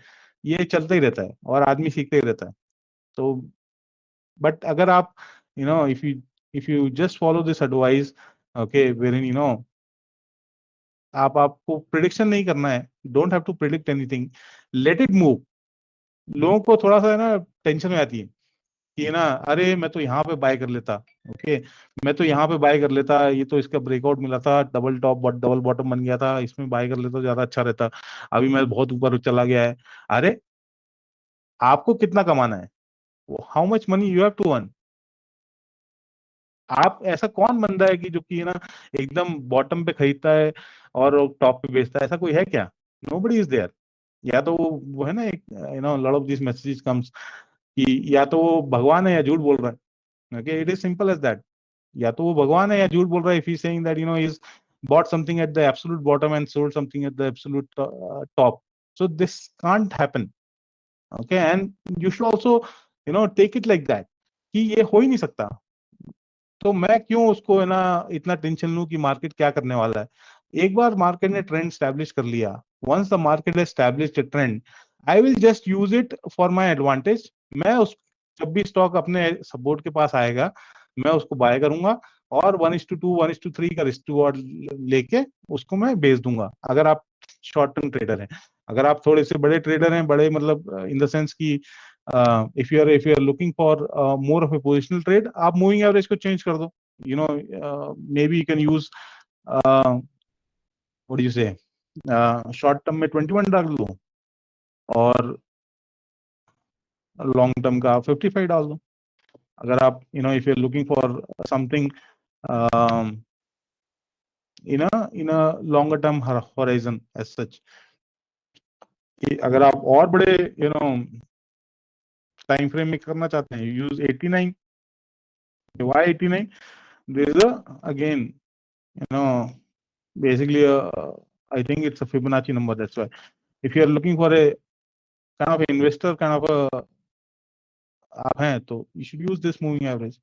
ये चलता ही रहता है और आदमी सीखते ही रहता है। तो बट अगर आप if you just follow this advice, okay, wherein आपको प्रिडिक्शन नहीं करना है, don't have to predict anything, let it move. लोगों को थोड़ा सा ना टेंशन में आती है कि ना, अरे मैं तो यहाँ पे बाय कर लेता, ओके, मैं तो यहाँ पे बाय कर लेता, ये तो इसका ब्रेकआउट मिला था, डबल टॉप डबल बॉटम बन गया था, इसमें बाय कर लेता तो ज्यादा अच्छा रहता, अभी मैं बहुत ऊपर चला गया है। अरे आपको कितना कमाना है, how much money you have to earn. आप ऐसा कौन बंदा है कि जो कि ना एकदम बॉटम पे खरीदता है और टॉप पे बेचता है, ऐसा कोई है क्या? Nobody is there. या तो वो है ना, एक lot of this messages comes कि या तो वो भगवान है या झूठ बोल रहा है. Okay, it is simple as that. या तो वो भगवान है या झूठ बोल रहा है. If he saying that is bought something at the absolute bottom and sold something at the absolute top, so this can't happen. Okay, and you should also take it like that कि ये हो ही नहीं सकता. तो मैं क्यों उसको है ना इतना टेंशन लूं कि मार्केट क्या करने वाला है. एक बार मार्केट ने ट्रेंड स्टैब्लिश कर लिया, once the market has established a trend, I will just use it for my advantage. मैं उस जब भी स्टॉक अपने सपोर्ट के पास आएगा, मैं उसको बाय करूंगा और 1:2 1:3 का रिस्क टू लेके उसको मैं बेच दूंगा, अगर आप शॉर्ट टर्म ट्रेडर हैं. अगर आप थोड़े से बड़े ट्रेडर हैं, बड़े मतलब इन द सेंस की if you are looking for more of a positional trade, आप मूविंग एवरेज को चेंज कर दो. Maybe you can use uh, what do you say, short term में 21 डाल दो और लॉन्ग टर्म का 55 डाल दो. अगर आप if you're looking for something um, in a longer term horizon as such, कि अगर आप और बड़े टाइम फ्रेम में करना चाहते हैं, use 89. why 89? there is a again basically I think it's a Fibonacci number. That's why if you are looking for a kind of investor kind of a आप हैं, तो you should use this moving average.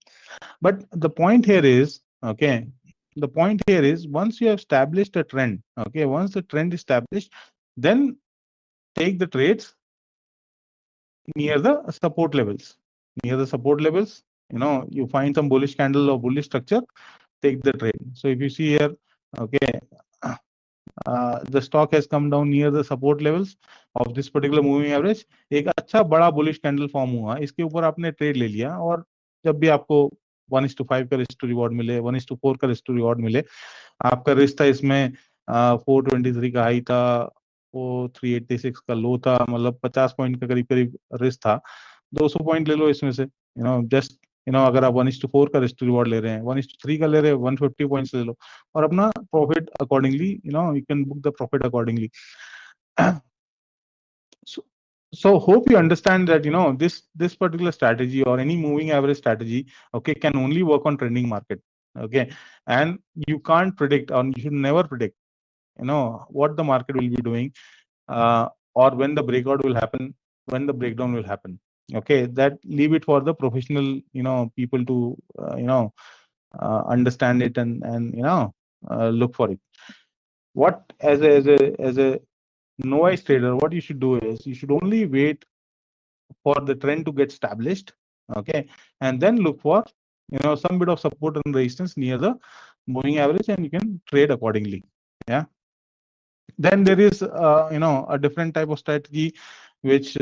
But the point here is, okay, the point here is once you have established a trend, okay, once the trend is established, then take the trades near the support levels. Near the support levels, you find some bullish candle or bullish structure, take the trade. So if you see here, okay, the stock has come down near the support levels of this particular moving average. एक अच्छा बड़ा bullish candle form हुआ, इसके ऊपर आपने trade ले लिया, और जब भी आपको 1:5 का रिस्क टू रिवॉर्ड मिले, 1:4 का रिस्क टू रिवॉर्ड मिले, आपका रिस्क था इसमें 423 का हाई था, 386 का लो था, मतलब 50 पॉइंट का करीब करीब रिस्क था. 200 पॉइंट ले लो इसमें से, जस्ट अगर आप 1:4 का रिस्क टू रिवॉर्ड ले रहे हैं, 1:3 का ले रहे हैं, 150 पॉइंट्स ले लो और अपना profit accordingly, you can book the profit accordingly. So hope you understand that this particular strategy or any moving average strategy, okay, can only work on trending market. Okay, and you can't predict, or you should never predict what the market will be doing, or when the breakout will happen, when the breakdown will happen. Okay, that leave it for the professional people to understand it and look for it. What as a novice trader, what you should do is you should only wait for the trend to get established, okay, and then look for some bit of support and resistance near the moving average, and you can trade accordingly. Yeah. Then there is a different type of strategy which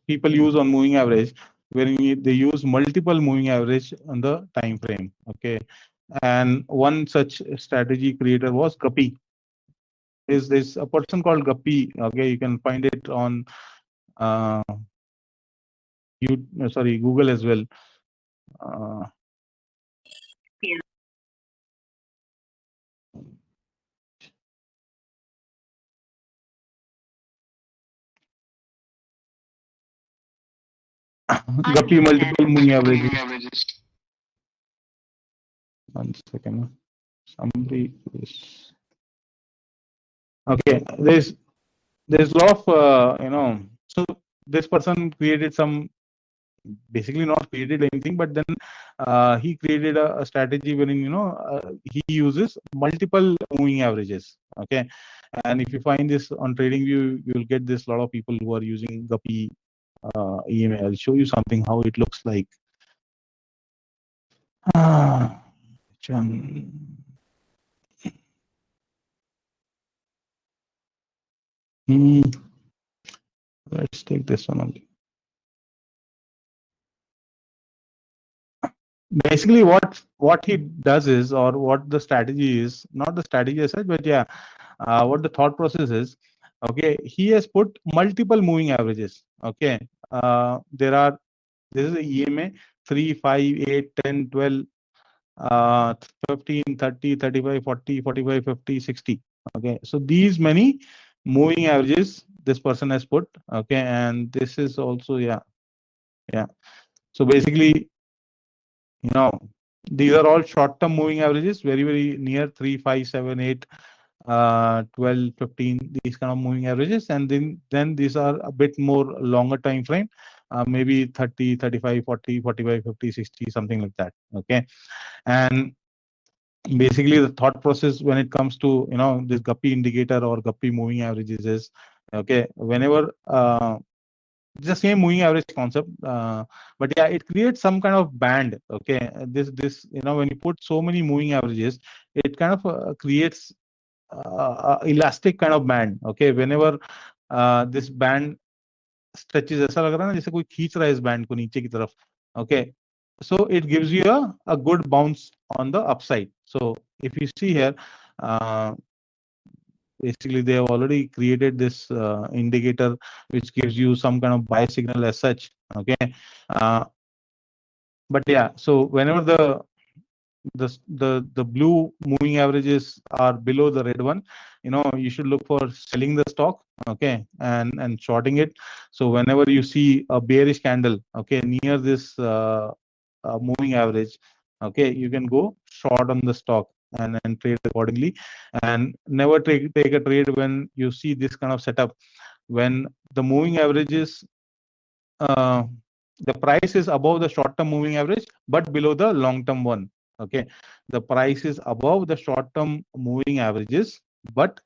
people use on moving average, where they use multiple moving average on the time frame. Okay, and one such strategy creator was Guppy. Is this a person called Guppy? Okay, you can find it on Google as well. Guppy multiple moving averages. One second. Somebody is okay. There's a lot of So this person created some, basically not created anything, but then he created a strategy wherein he uses multiple moving averages. Okay, and if you find this on TradingView, you will get this lot of people who are using Guppy EMA. I'll show you something how it looks like. Let's take this one only. Basically, what he does is, or what the strategy is, not the strategy as such, but yeah, what the thought process is. Okay, he has put multiple moving averages. Okay, this is the EMA 3, 5, 8, 10, 12, 15, 30, 35, 40, 45, 50, 60. Okay, so these many moving averages this person has put. Okay, and this is also, yeah. So basically, these are all short-term moving averages, very, very near 3, 5, 7, 8, 12, 15, these kind of moving averages. And then these are a bit more longer time frame, maybe 30, 35, 40, 45, 50, 60, something like that. Okay. And basically the thought process when it comes to, this Guppy indicator or Guppy moving averages is, okay, whenever, it's the same moving average concept, but yeah, it creates some kind of band. Okay, this when you put so many moving averages, it kind of creates elastic kind of band. Okay, whenever this band stretches, ऐसा लग रहा है ना जैसे कोई खींच रहा है इस बैंड को नीचे की तरफ. Okay, so it gives you a good bounce on the upside. So if you see here, uh, basically they have already created this indicator which gives you some kind of buy signal as such. Okay, uh, but yeah, so whenever the blue moving averages are below the red one, you should look for selling the stock. Okay, and shorting it. So whenever you see a bearish candle, okay, near this moving average, okay, you can go short on the stock and trade accordingly. And never take a trade when you see this kind of setup, when the moving averages, uh, the price is above the short-term moving average but below the long-term one. Okay, the price is above the short-term moving averages but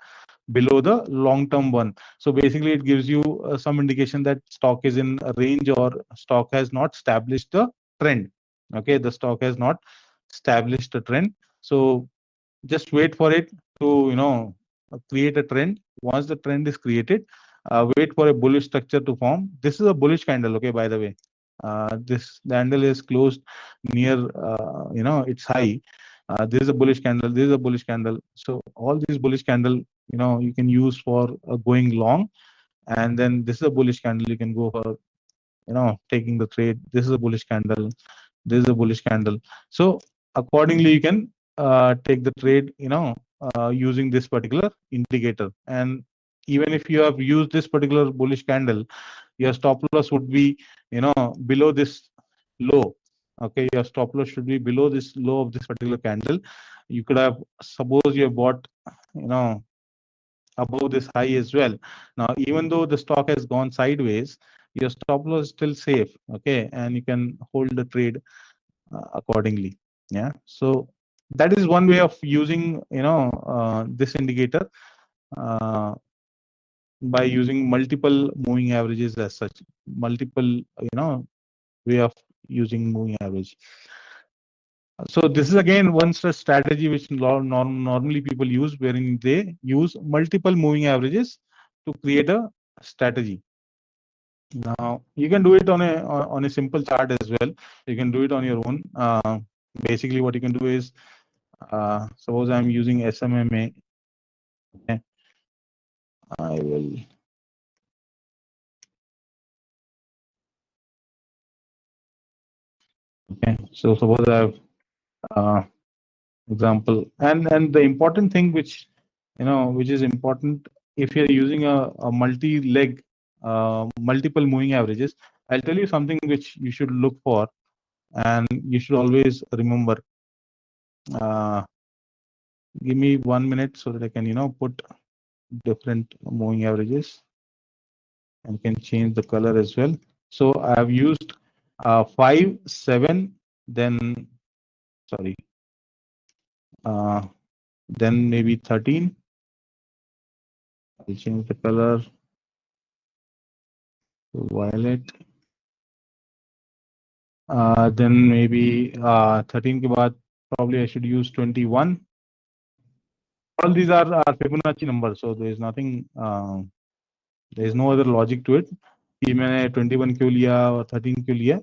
below the long-term one. So basically, it gives you some indication that stock is in a range or stock has not established a trend. Okay, the stock has not established a trend. So just wait for it to create a trend. Once the trend is created, wait for a bullish structure to form. This is a bullish candle. Okay, by the way, this candle is closed near its high. This is a bullish candle. This is a bullish candle. So all these bullish candle, you can use for going long. And then this is a bullish candle, you can go for taking the trade. This is a bullish candle. This is a bullish candle. So accordingly, you can take the trade, using this particular indicator. And even if you have used this particular bullish candle, your stop loss would be, below this low. Okay, your stop loss should be below this low of this particular candle. You could have, suppose you have bought, above this high as well. Now, even though the stock has gone sideways, your stop loss is still safe. Okay, and you can hold the trade accordingly. Yeah, so that is one way of using this indicator, by using multiple moving averages as such. Multiple way of using moving average. So this is again one such strategy which normally people use, wherein they use multiple moving averages to create a strategy. Now you can do it on a simple chart as well. You can do it on your own. Basically, what you can do is, suppose I'm using SMMA. Okay, I will. Okay, so suppose I have example, and the important thing which which is important, if you're using a multi-leg, multiple moving averages, I'll tell you something which you should look for and you should always remember. Give me 1 minute so that I can put different moving averages and can change the color as well. So I have used 5, 7, then sorry, then maybe 13. I'll change the color to violet. Then maybe 13 ke baad probably I should use 21. All these are Fibonacci numbers, so there is nothing, there is no other logic to it. कि मैंने 21 क्यों लिया और 13 क्यों लिया?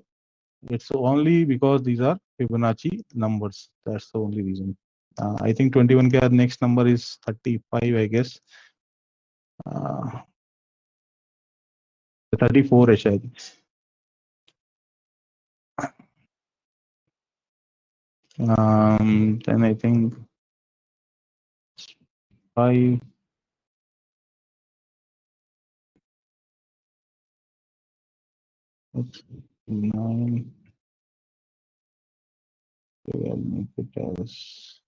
It's only because these are Fibonacci numbers. That's the only reason. I think 21 के next number is 35, I guess. 34 है शायद. Then I think 5. Oops, 9. Okay, I'll make it as.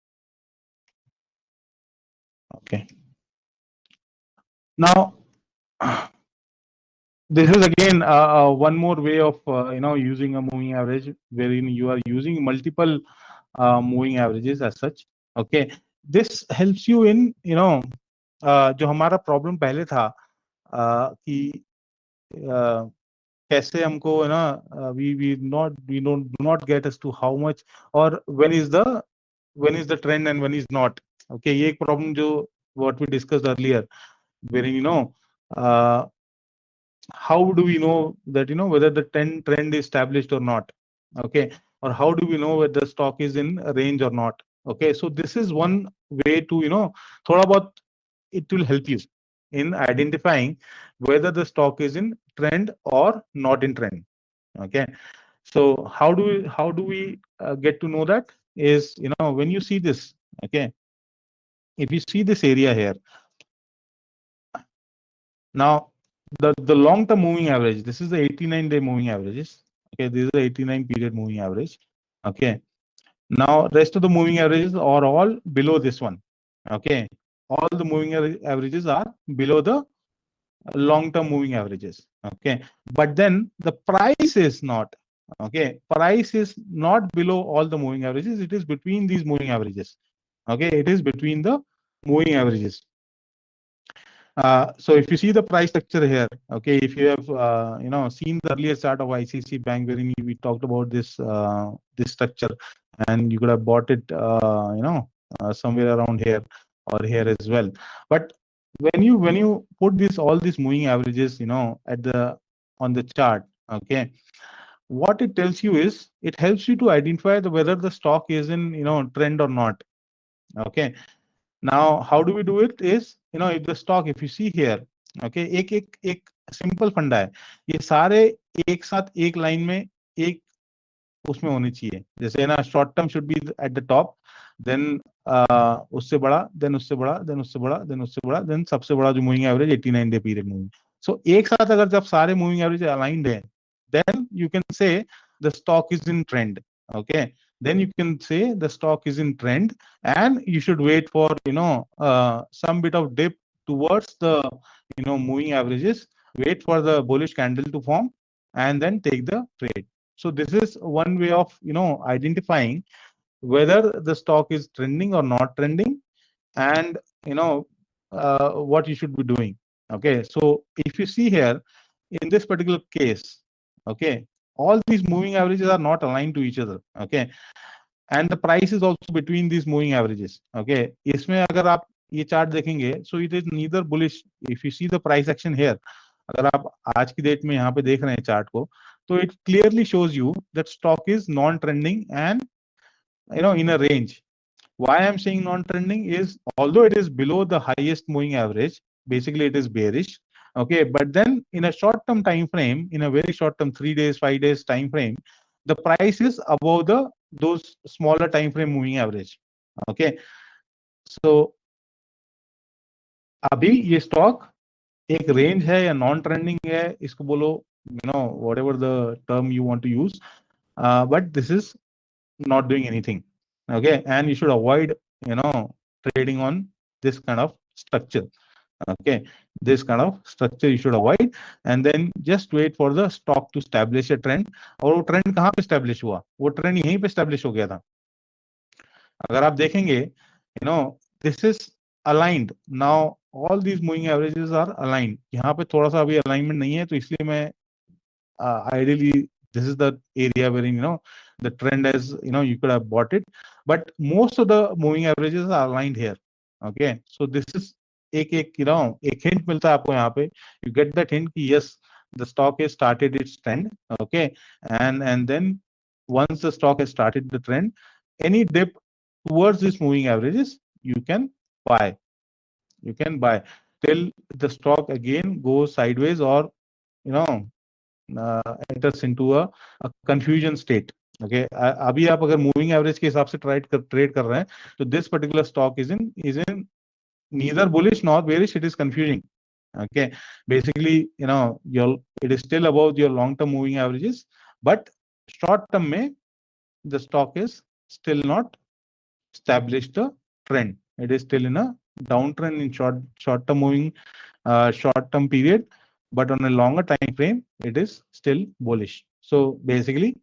Okay. Now, this is again one more way of using a moving average, wherein you are using multiple moving averages as such. Okay, this helps you in जो हमारा problem पहले था कि कैसे हमको है ना we don't do not get as to how much or when is the trend and when is not. Okay, ये एक प्रॉब्लम जो what we discussed earlier, wherein how do we know that whether the trend is established or not. Okay, or how do we know whether the stock is in a range or not. Okay, so this is one way to thoda bahut it will help you in identifying whether the stock is in trend or not in trend. Okay, so how do we get to know that is when you see this. Okay, if you see this area here now, the long term moving average, this is the 89-day moving averages. Okay, this is the 89 period moving average. Okay, now rest of the moving averages are all below this one. Okay, all the moving averages are below the long term moving averages. Okay, but then the price is not. Okay, price is not below all the moving averages, it is between these moving averages. Okay, it is between the moving averages. So if you see the price structure here, okay, if you have seen the earlier chart of ICICI Bank, wherein we talked about this this structure, and you could have bought it somewhere around here or here as well. But when you put all these moving averages on the chart, okay, what it tells you is it helps you to identify whether the stock is in trend or not. Okay, now how do we do it is if the stock, if you see here, okay, एक simple फंडा है, ये सारे एक साथ एक line में एक उसमें होनी चाहिए. जैसे ना short term should be at the top, then उससे बड़ा, देन उससे बड़ा, देन उससे बड़ा, देन उससे बड़ा, देन सबसे बड़ा जो moving average 89 day period moving. So एक साथ अगर जब सारे मूविंग एवरेज अलाइंड है, then you can say the stock is in trend. Okay, then you can say the stock is in trend, and you should wait for some bit of dip towards the moving averages, wait for the bullish candle to form, and then take the trade. So this is one way of identifying whether the stock is trending or not trending, and what you should be doing. Okay, so if you see here in this particular case, okay, all these moving averages are not aligned to each other. Okay, and the price is also between these moving averages. Okay, इसमें अगर आप ये chart देखेंगे, so it is neither bullish. If you see the price action here, अगर आप आज की date में यहाँ पे देख रहे हैं चार्ट को, तो it clearly shows you that stock is non-trending and in a range. Why I'm saying non-trending is, although it is below the highest moving average, basically it is bearish. Okay, but then in a short-term time frame, in a very short-term 3 days, 5 days time frame, the price is above those smaller time frame moving average. Okay, so अभी ये stock एक range है या non trending है, इसको बोलो whatever the term you want to use, but this is not doing anything. Okay, and you should avoid trading on this kind of structure. Okay, this kind of structure you should avoid, and then just wait for the stock to establish a trend. और वो trend कहाँ पे establish हुआ? वो trend यहीं पे establish हो गया था. अगर आप देखेंगे this is aligned. Now all these moving averages are aligned. यहाँ पे थोड़ा सा अभी alignment नहीं है, तो इसलिए मैं ideally this is the area wherein the trend is you could have bought it, but most of the moving averages are aligned here. Okay, so this is एक hint मिलता है आपको यहाँ पे. You get that hint कि yes, the stock has started its trend. Okay, and then once the stock has started the trend, any dip towards these moving averages you can buy. till the stock again goes sideways or you know enters into a confusion state. Okay, अभी आप अगर moving average के हिसाब से trade कर रहे हैं तो this particular stock is in neither bullish nor bearish, it is confusing. Okay, basically your it is still above your long term moving averages, but short term may the stock is still not established a trend. It is still in a downtrend in short term moving short term period, but on a longer time frame it is still bullish. So basically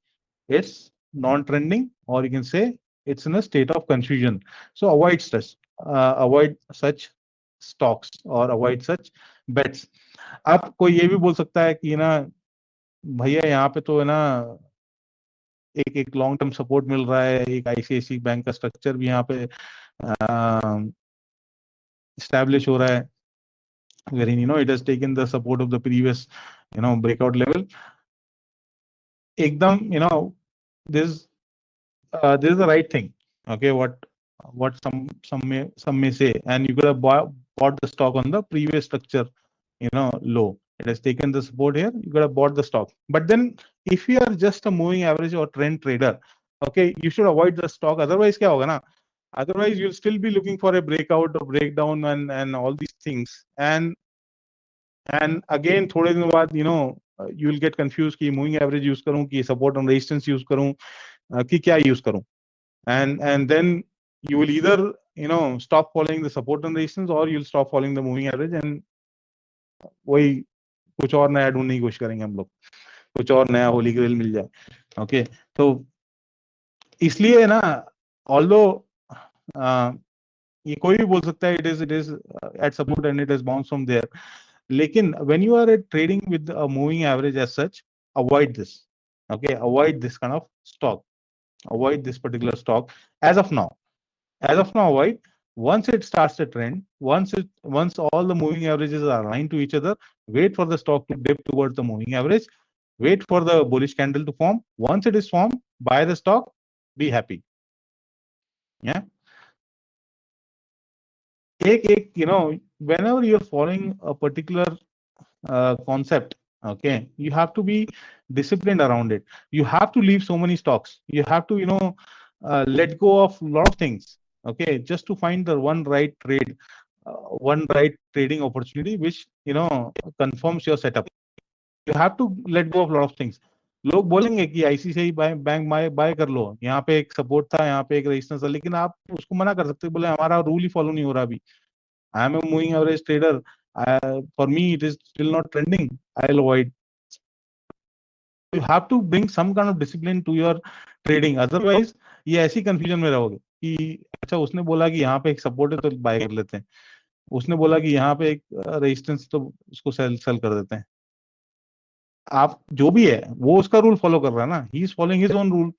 it's non-trending, or you can say it's in a state of confusion. So avoid such stocks or avoid such bets. अब कोई ये भी बोल सकता है कि ना भैया यहाँ पे तो है ना एक एक लॉन्ग टर्म सपोर्ट मिल रहा है, एक आईसीआईसी बैंक का स्ट्रक्चर भी यहाँ पे स्टैब्लिश हो रहा है, wherein it has taken the support of the previous breakout level. एकदम this this is the right thing. Okay, what some may say, and you could have bought the stock on the previous structure low. It has taken the support here, you could have bought the stock. But then if you are just a moving average or trend trader, okay, you should avoid the stock. Otherwise क्या होगा ना, otherwise you'll still be looking for a breakout or breakdown and all these things, and again थोड़े दिन बाद you will get confused कि moving average use करूं कि support and resistance use करूं कि क्या use करूं, and then you will either stop following the support and resistance, or you'll stop following the moving average, and वही कुछ और नया ढूंढने की कोशिश करेंगे हम लोग, कुछ और नया होली ग्रेल मिल जाए. ओके, तो इसलिए ना ऑल्दो ये कोई भी बोल सकता है it is at support and it has bounced from there, लेकिन when you are trading with a moving average as such, avoid this. Okay, avoid this kind of stock, avoid this particular stock as of now. Avoid. Once it starts a trend, once all the moving averages are aligned to each other, wait for the stock to dip towards the moving average, wait for the bullish candle to form. Once it is formed, buy the stock, be happy. Yeah, whenever you're following a particular concept, okay, you have to be disciplined around it. You have to leave so many stocks, you have to let go of a lot of things, okay, just to find the one right trade, one right trading opportunity which confirms your setup. You have to let go of a lot of things. लोग बोलेंगे कि ICICI bank by कर लो, यहाँ पे एक support था, यहाँ पे एक रेजिस्टेंस था, लेकिन आप उसको मना कर सकते, बोले हमारा रूल ही फॉलो नहीं हो रहा अभी. I am a moving average trader, for me it is still not trending, I'll avoid. You have to bring some kind of discipline to your trading, otherwise ये ऐसी कंफ्यूजन में रहोगे कि अच्छा उसने बोला कि यहाँ पे एक सपोर्ट है तो बाय कर लेते हैं, उसने बोला कि यहाँ पे एक रेजिस्टेंस तो उसको सेल कर देते हैं. आप जो भी है वो उसका रूल फॉलो कर रहा है ना, he is following his own rule.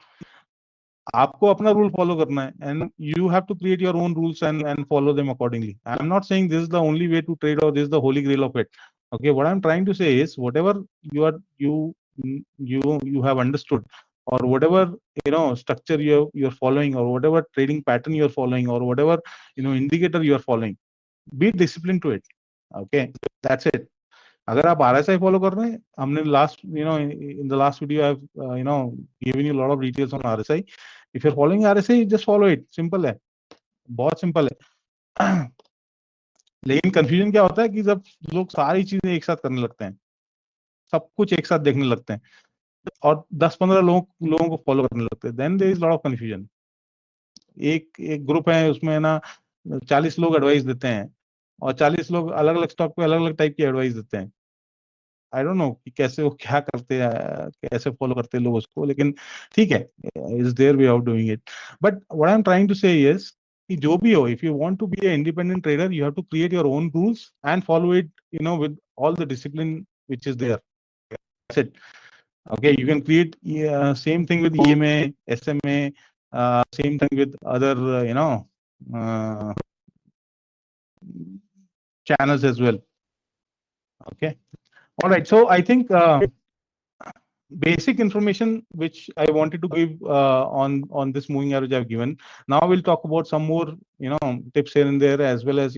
आपको अपना रूल फॉलो करना है, and you have to create your own rules and follow them accordingly. I am not saying this is the only way to trade और this is the holy grail of it. Okay, what I'm trying to say is whatever you have understood, or whatever structure you're following, or whatever trading pattern you're following, or whatever indicator you're following, be disciplined to it. Okay, that's it. अगर आप RSI follow कर रहे हैं, हमने last in the last video I've given you a lot of details on RSI. If you're following RSI, just follow it. Simple है, बहुत simple है. लेकिन कंफ्यूजन क्या होता है कि जब लोग सारी चीजें एक साथ करने लगते हैं, सब कुछ एक साथ देखने लगते हैं, और 10-15 लोगों को फॉलो करने लगते हैं, then there is lot of confusion. एक ग्रुप है, उसमें ना 40 लोग एडवाइस देते हैं, और 40 लोग अलग अलग स्टॉक पे अलग अलग टाइप की एडवाइस देते हैं. आई डोंट नो कि कैसे वो क्या करते हैं, कैसे फॉलो करते हैं लोग उसको, लेकिन ठीक है, is there way of doing it. But what I am trying to say is कि जो भी हो, if you want to be a independent trader, you have to create your own rules and follow it with all the discipline which is there. That's it. Okay, you can create same thing with EMA, SMA, same thing with other channels as well. Okay, all right. So I think basic information which I wanted to give on this moving average I've given. Now we'll talk about some more tips here and there, as well as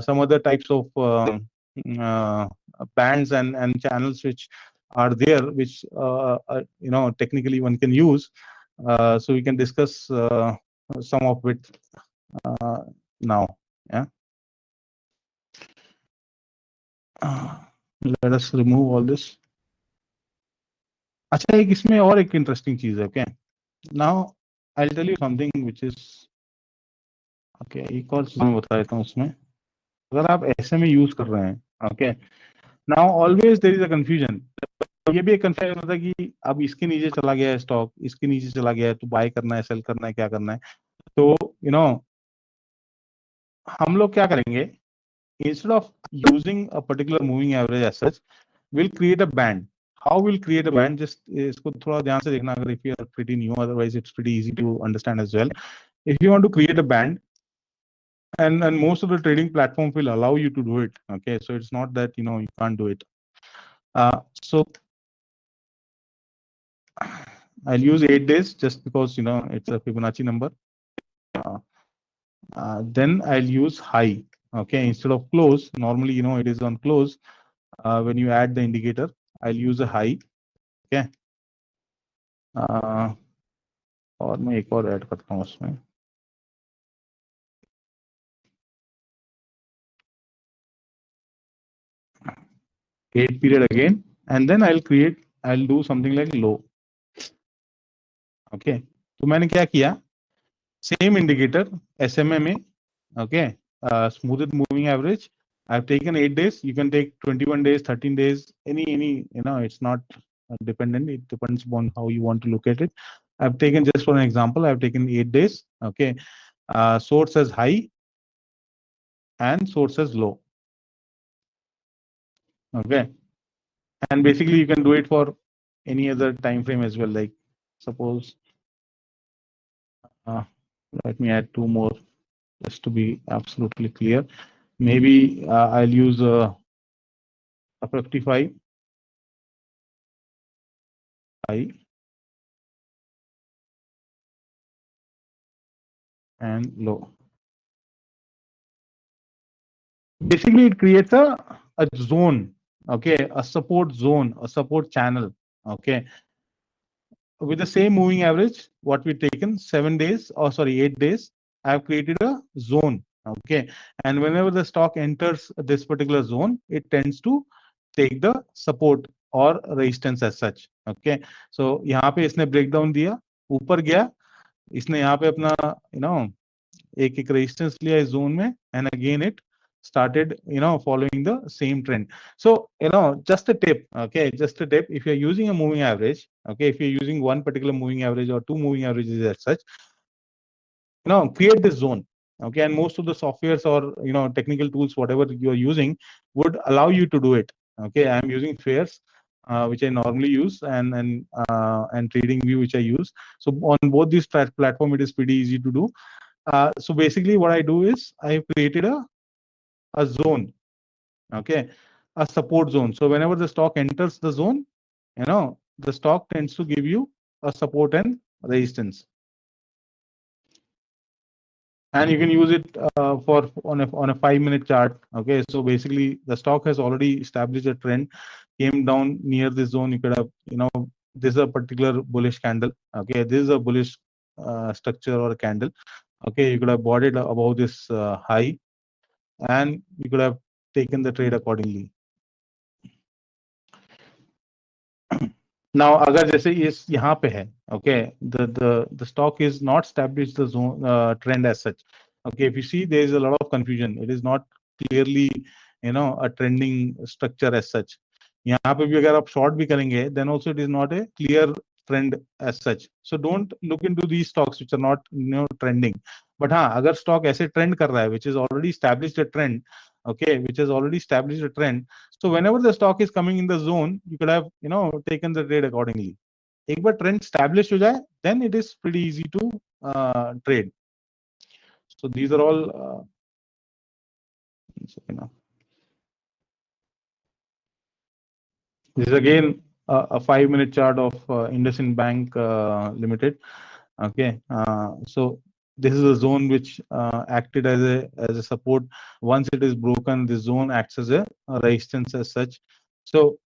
some other types of uh, bands and channels which are there, which technically one can use. So we can discuss some of it uh, now. Yeah. Let us remove all this. अच्छा, एक इसमें और एक interesting चीज है. Okay, now I will tell you something which is okay. एक और चीज मैं बता देता हूँ उसमें. अगर आप एसएमए यूज कर रहे हैं, okay, now always there is a confusion. ये भी एक कंफ्यूजन होता है कि अब इसके नीचे चला गया है स्टॉक, इसके नीचे चला गया है, तो बाय करना है, सेल करना है, क्या करना है. तो हम लोग क्या करेंगे, instead of using a particular moving average as such, we'll create a band. How we'll create a band? Just इसको थोड़ा ध्यान से देखना अगर if you are pretty new, otherwise it's pretty easy to understand as well. If you want to create a band, and most of the trading platforms will allow you to do it. Okay, so it's not that you can't do it. So I'll use 8 days just because it's a Fibonacci number. Then I'll use high. Okay, instead of close, normally it is on close. When you add the indicator, I'll use a high. Okay. और मैं एक और add करता हूँ उसमें. Eight period again, and then I'll do something like low. Okay, तो मैंने क्या किया, same indicator SMA में. Okay, smoothed moving average. I've taken 8 days. You can take 21 days, 13 days, any it's not dependent. It depends upon how you want to look at it. I've taken, just for an example, I've taken 8 days. Okay, source as high and source as low. Okay, and basically you can do it for any other time frame as well. Like suppose, let me add two more just to be absolutely clear. Maybe I'll use a 55 high and low. Basically, it creates a zone. Okay, a support zone, a support channel. Okay, with the same moving average, what we've taken 7 days, or sorry, 8 days, I've created a zone. Okay, and whenever the stock enters this particular zone, it tends to take the support or resistance as such. Okay, so यहाँ पे इसने breakdown दिया, ऊपर गया, इसने यहाँ पे अपना एक एक resistance लिया इस zone में, and again it started following the same trend. So just a tip. Okay, just a tip. If you're using a moving average, okay, if you're using one particular moving average or two moving averages as such, create this zone. Okay, and most of the softwares or technical tools, whatever you're using, would allow you to do it. Okay, I'm using Fairs, which I normally use, and TradingView, which I use. So on both these platform, it is pretty easy to do. So basically what I do is I've created a zone. Okay, a support zone. So whenever the stock enters the zone, the stock tends to give you a support and resistance, and you can use it for on a 5-minute chart. Okay, so basically the stock has already established a trend, came down near this zone. You could have this is a particular bullish candle. Okay, this is a bullish structure or a candle. Okay, you could have bought it above this high, and you could have taken the trade accordingly. Now, अगर जैसे इस यहाँ पे है, okay, the stock is not established the zone trend as such. Okay, if you see, there is a lot of confusion. It is not clearly a trending structure as such. यहाँ पे भी अगर आप short भी करेंगे, then also it is not a clear trend as such. So don't look into these stocks which are not trending. But हाँ, अगर stock ऐसे trend कर रहा है, which is already established a trend, okay, which has already established a trend. So whenever the stock is coming in the zone, you could have taken the trade accordingly. एक बार trend established हो जाए, then it is pretty easy to trade. So these are all. This is again a 5-minute chart of IndusInd Bank Limited. Okay, so this is a zone which acted as a support. Once it is broken, this zone acts as a resistance as such. So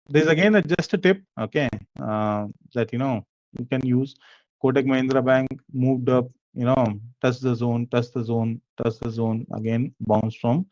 there's again just a tip, okay, that you can use. Kotak Mahindra Bank moved up, touch the zone, touch the zone, touch the zone, again bounce from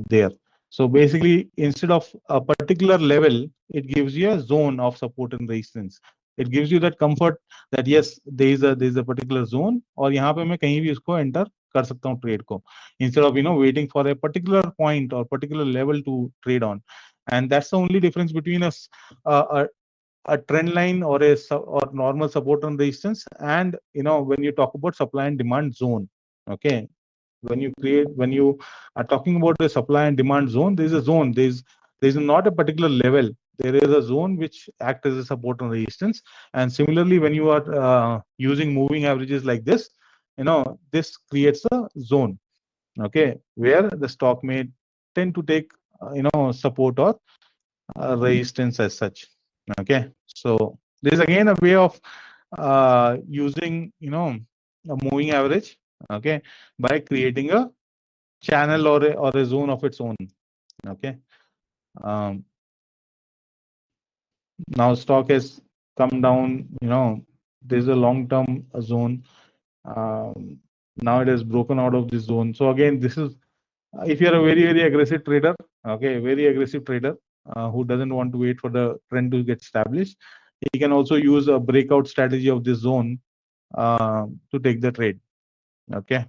there. So basically, instead of a particular level, it gives you a zone of support and resistance. It gives you that comfort that yes, there is a particular zone, और यहाँ पे मैं कहीं भी उसको enter कर सकता हूँ trade को, instead of waiting for a particular point or particular level to trade on. And that's the only difference between a trend line or or normal support and resistance, and when you talk about supply and demand zone. Okay, when you are talking about the supply and demand zone, there is a zone, there's not a particular level, there is a zone which acts as a support and resistance. And similarly, when you are using moving averages like this, this creates a zone, okay, where the stock may tend to take support or resistance as such. Okay, so there is again a way of using a moving average, okay, by creating a channel or a zone of its own. Okay, um, now stock has come down, there's a long term zone. Now it has broken out of this zone. So again, this is if you're a very aggressive trader, okay, very aggressive trader who doesn't want to wait for the trend to get established, he can also use a breakout strategy of this zone to take the trade. Okay,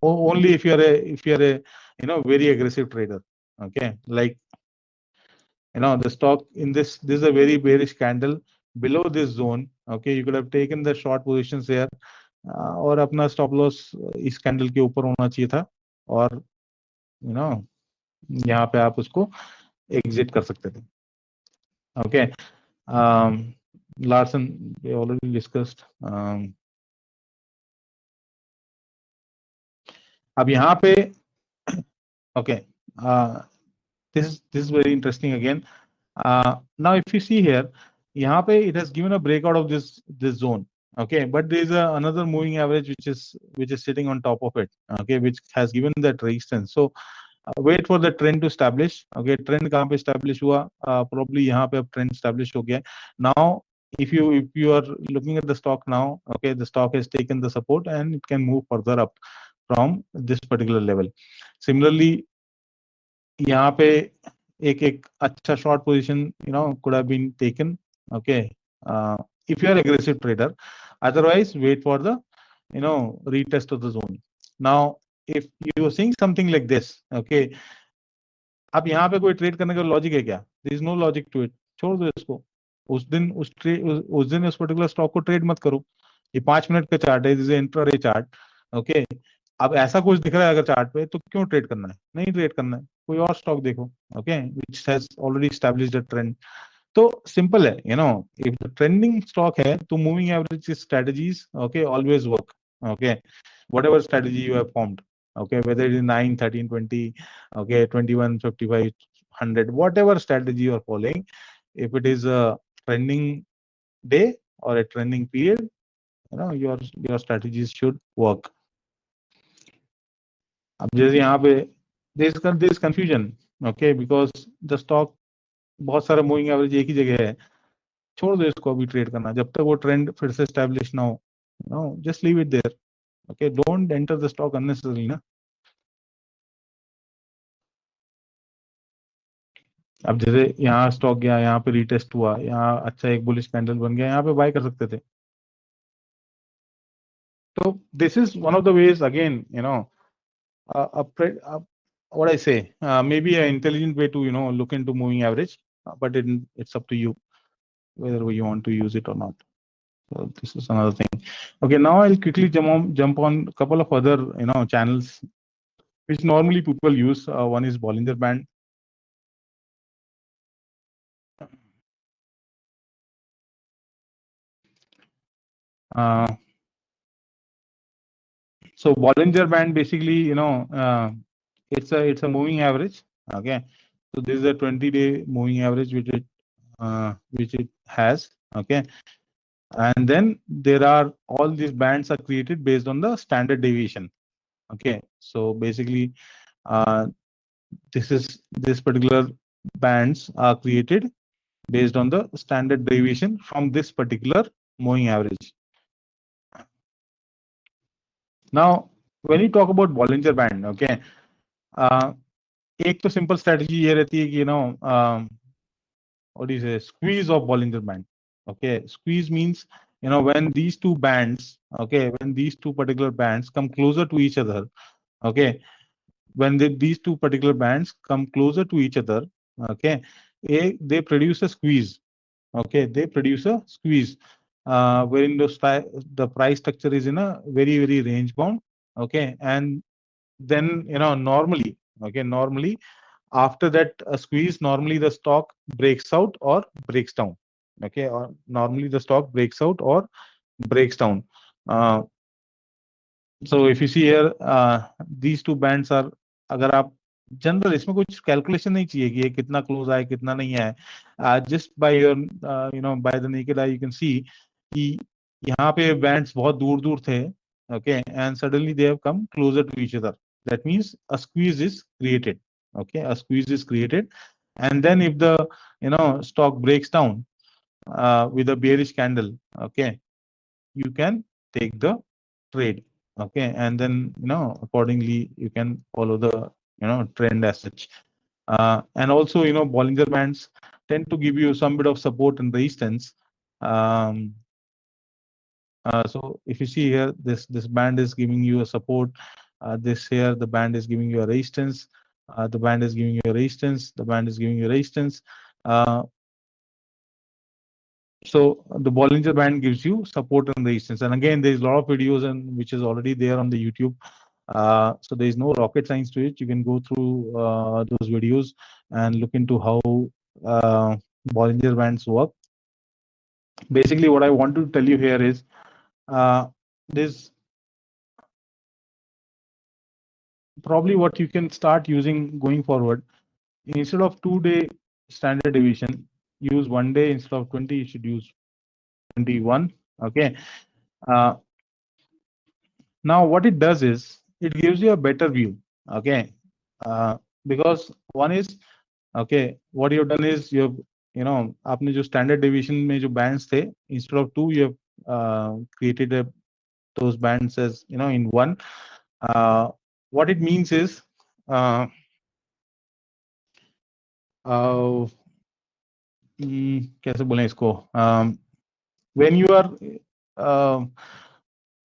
only if you're a very aggressive trader. Okay, like the stock in this is a very bearish candle below this zone. Okay, you could have taken the short positions here, और अपना stop loss इस candle के ऊपर होना चाहिए था, और यहाँ पे आप उसको exit कर सकते थे. Okay, Larsen we already discussed. अब यहाँ पे okay, this is very interesting again. Now if you see here, यहाँ पे it has given a breakout of this zone. Okay, but there is another moving average which is sitting on top of it. Okay, which has given that resistance. So wait for the trend to establish. Okay, trend कहाँ पे establish हुआ? Probably यहाँ पे अब trend establish हो गया. Now if you are looking at the stock now, okay, the stock has taken the support and it can move further up from this particular level. Similarly, यहाँ पे एक अच्छा short position could have been taken. Okay, if you are aggressive trader. Otherwise, wait for the retest of the zone. Now if you are seeing something like this, okay, अब यहाँ पे कोई trade करने का लॉजिक है क्या? There is no logic to it. छोड़ दो इसको. उस दिन उस पर्टिकुलर स्टॉक को ट्रेड मत करो. ये 5 मिनट का चार्ट है, this is intraday chart. Okay, अब ऐसा कुछ दिख रहा है अगर चार्ट पे, तो क्यों ट्रेड करना है? नहीं ट्रेड करना है, कोई और स्टॉक देखो. Okay, which has already established a trend. तो सिंपल है, इफ द ट्रेंडिंग स्टॉक है तो moving average strategies, okay, always work. Okay, whatever strategy you have formed, okay, whether it is 9, 13, 20, okay, 21, 55, 100, whatever strategy you are following, if it is a trending day or a trending period, your strategies should work. अब जैसे यहाँ पे there is confusion, okay, because the stock बहुत सारा moving average एक ही जगह है. छोड़ दो इसको अभी ट्रेड करना, जब तक वो ट्रेंड फिर से एस्टैब्लिश ना हो. Just leave it there. Okay, don't enter the stock unnecessarily ना. अब जैसे यहाँ स्टॉक गया, यहाँ पे रीटेस्ट हुआ, यहाँ अच्छा एक बुलिश कैंडल बन गया, यहाँ पे बाय कर सकते थे. तो this is one of the ways again, what I say, maybe an intelligent way to look into moving average, but it's up to you whether you want to use it or not. So this is another thing. Okay, now I'll quickly jump on a couple of other channels which normally people use. One is Bollinger Band. So Bollinger Band basically, it's a moving average. Okay, so this is a 20-day moving average which it has. Okay, and then there are all these bands are created based on the standard deviation. Okay, so basically, uh, this particular bands are created based on the standard deviation from this particular moving average. Now, when you talk about Bollinger Band, okay, एक तो simple strategy ये रहती है कि what do you say, squeeze of Bollinger Band. Okay, squeeze means when these two bands, okay, when these two particular bands come closer to each other, okay, when these two particular bands come closer to each other, okay, they produce a squeeze. Okay, they produce a squeeze, wherein the price structure is in a very very range bound. Okay, and then normally, okay, normally after that squeeze, normally the stock breaks out or breaks down. Okay, or normally the stock breaks out or breaks down. uh, so if you see here, these two bands are, अगर आप general, इसमें कुछ calculation नहीं चाहिए कि ये कितना close आए कितना नहीं आए, just by your by the naked eye you can see कि यहाँ पे बैंड्स बहुत दूर दूर थे. Okay, and suddenly they have come closer to each other. That means a squeeze is created. Okay, a squeeze is created, and then if the stock breaks down with a bearish candle, okay, you can take the trade. Okay, and then accordingly you can follow the trend as such. And also Bollinger Bands tend to give you some bit of support and resistance. um, so if you see here, this band is giving you a support. This here, the band is giving you a resistance. The band is giving you a resistance. The band is giving you resistance. So the Bollinger Band gives you support and resistance. And again, there's a lot of videos and which is already there on the YouTube. So there is no rocket science to it. You can go through those videos and look into how Bollinger Bands work. Basically, what I want to tell you here is this probably what you can start using going forward. Instead of 2-day standard deviation, use 1 day. Instead of 20, you should use 21. Okay. Now what it does is it gives you a better view. Okay. Because one is, okay, what you've done is you've आपने जो standard deviation में जो bands थे, instead of 2 you have created those bands as in 1. What it means is कैसे बोलें इसको, when you are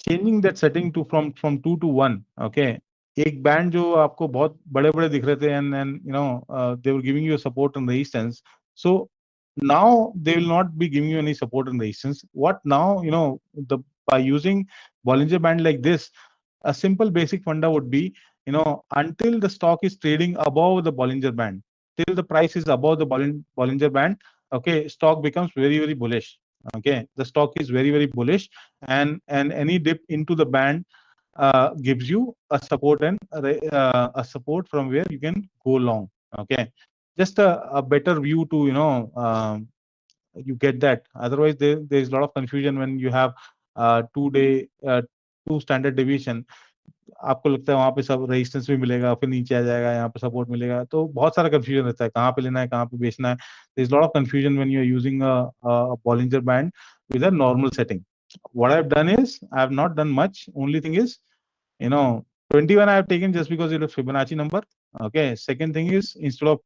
changing that setting to from 2 to 1, okay, एक band जो आपको बहुत बड़े बड़े दिख रहे थे and they were giving you a support and resistance. So now they will not be giving you any support and resistance. What now, by using Bollinger Band like this, a simple basic funda would be, until the stock is trading above the Bollinger Band, till the price is above the Bollinger Band, okay, stock becomes very very bullish. Okay, the stock is very very bullish, and any dip into the band gives you a support and a support from where you can go long. Okay, just a better view to you get that. Otherwise there's a lot of confusion when you have 2-day 2 standard deviation. आपको लगता है वहां पे सब resistance भी मिलेगा, फिर नीचे आ जाएगा, यहाँ पे सपोर्ट मिलेगा, तो बहुत सारा कंफ्यूजन रहता है कहाँ पे लेना है कहाँ पे बेचना है. There is lot of confusion when you are using a Bollinger Band with a normal setting. What I've done is I have not done much. Only thing is 21 I have taken just because it is Fibonacci number. Okay, second thing is instead of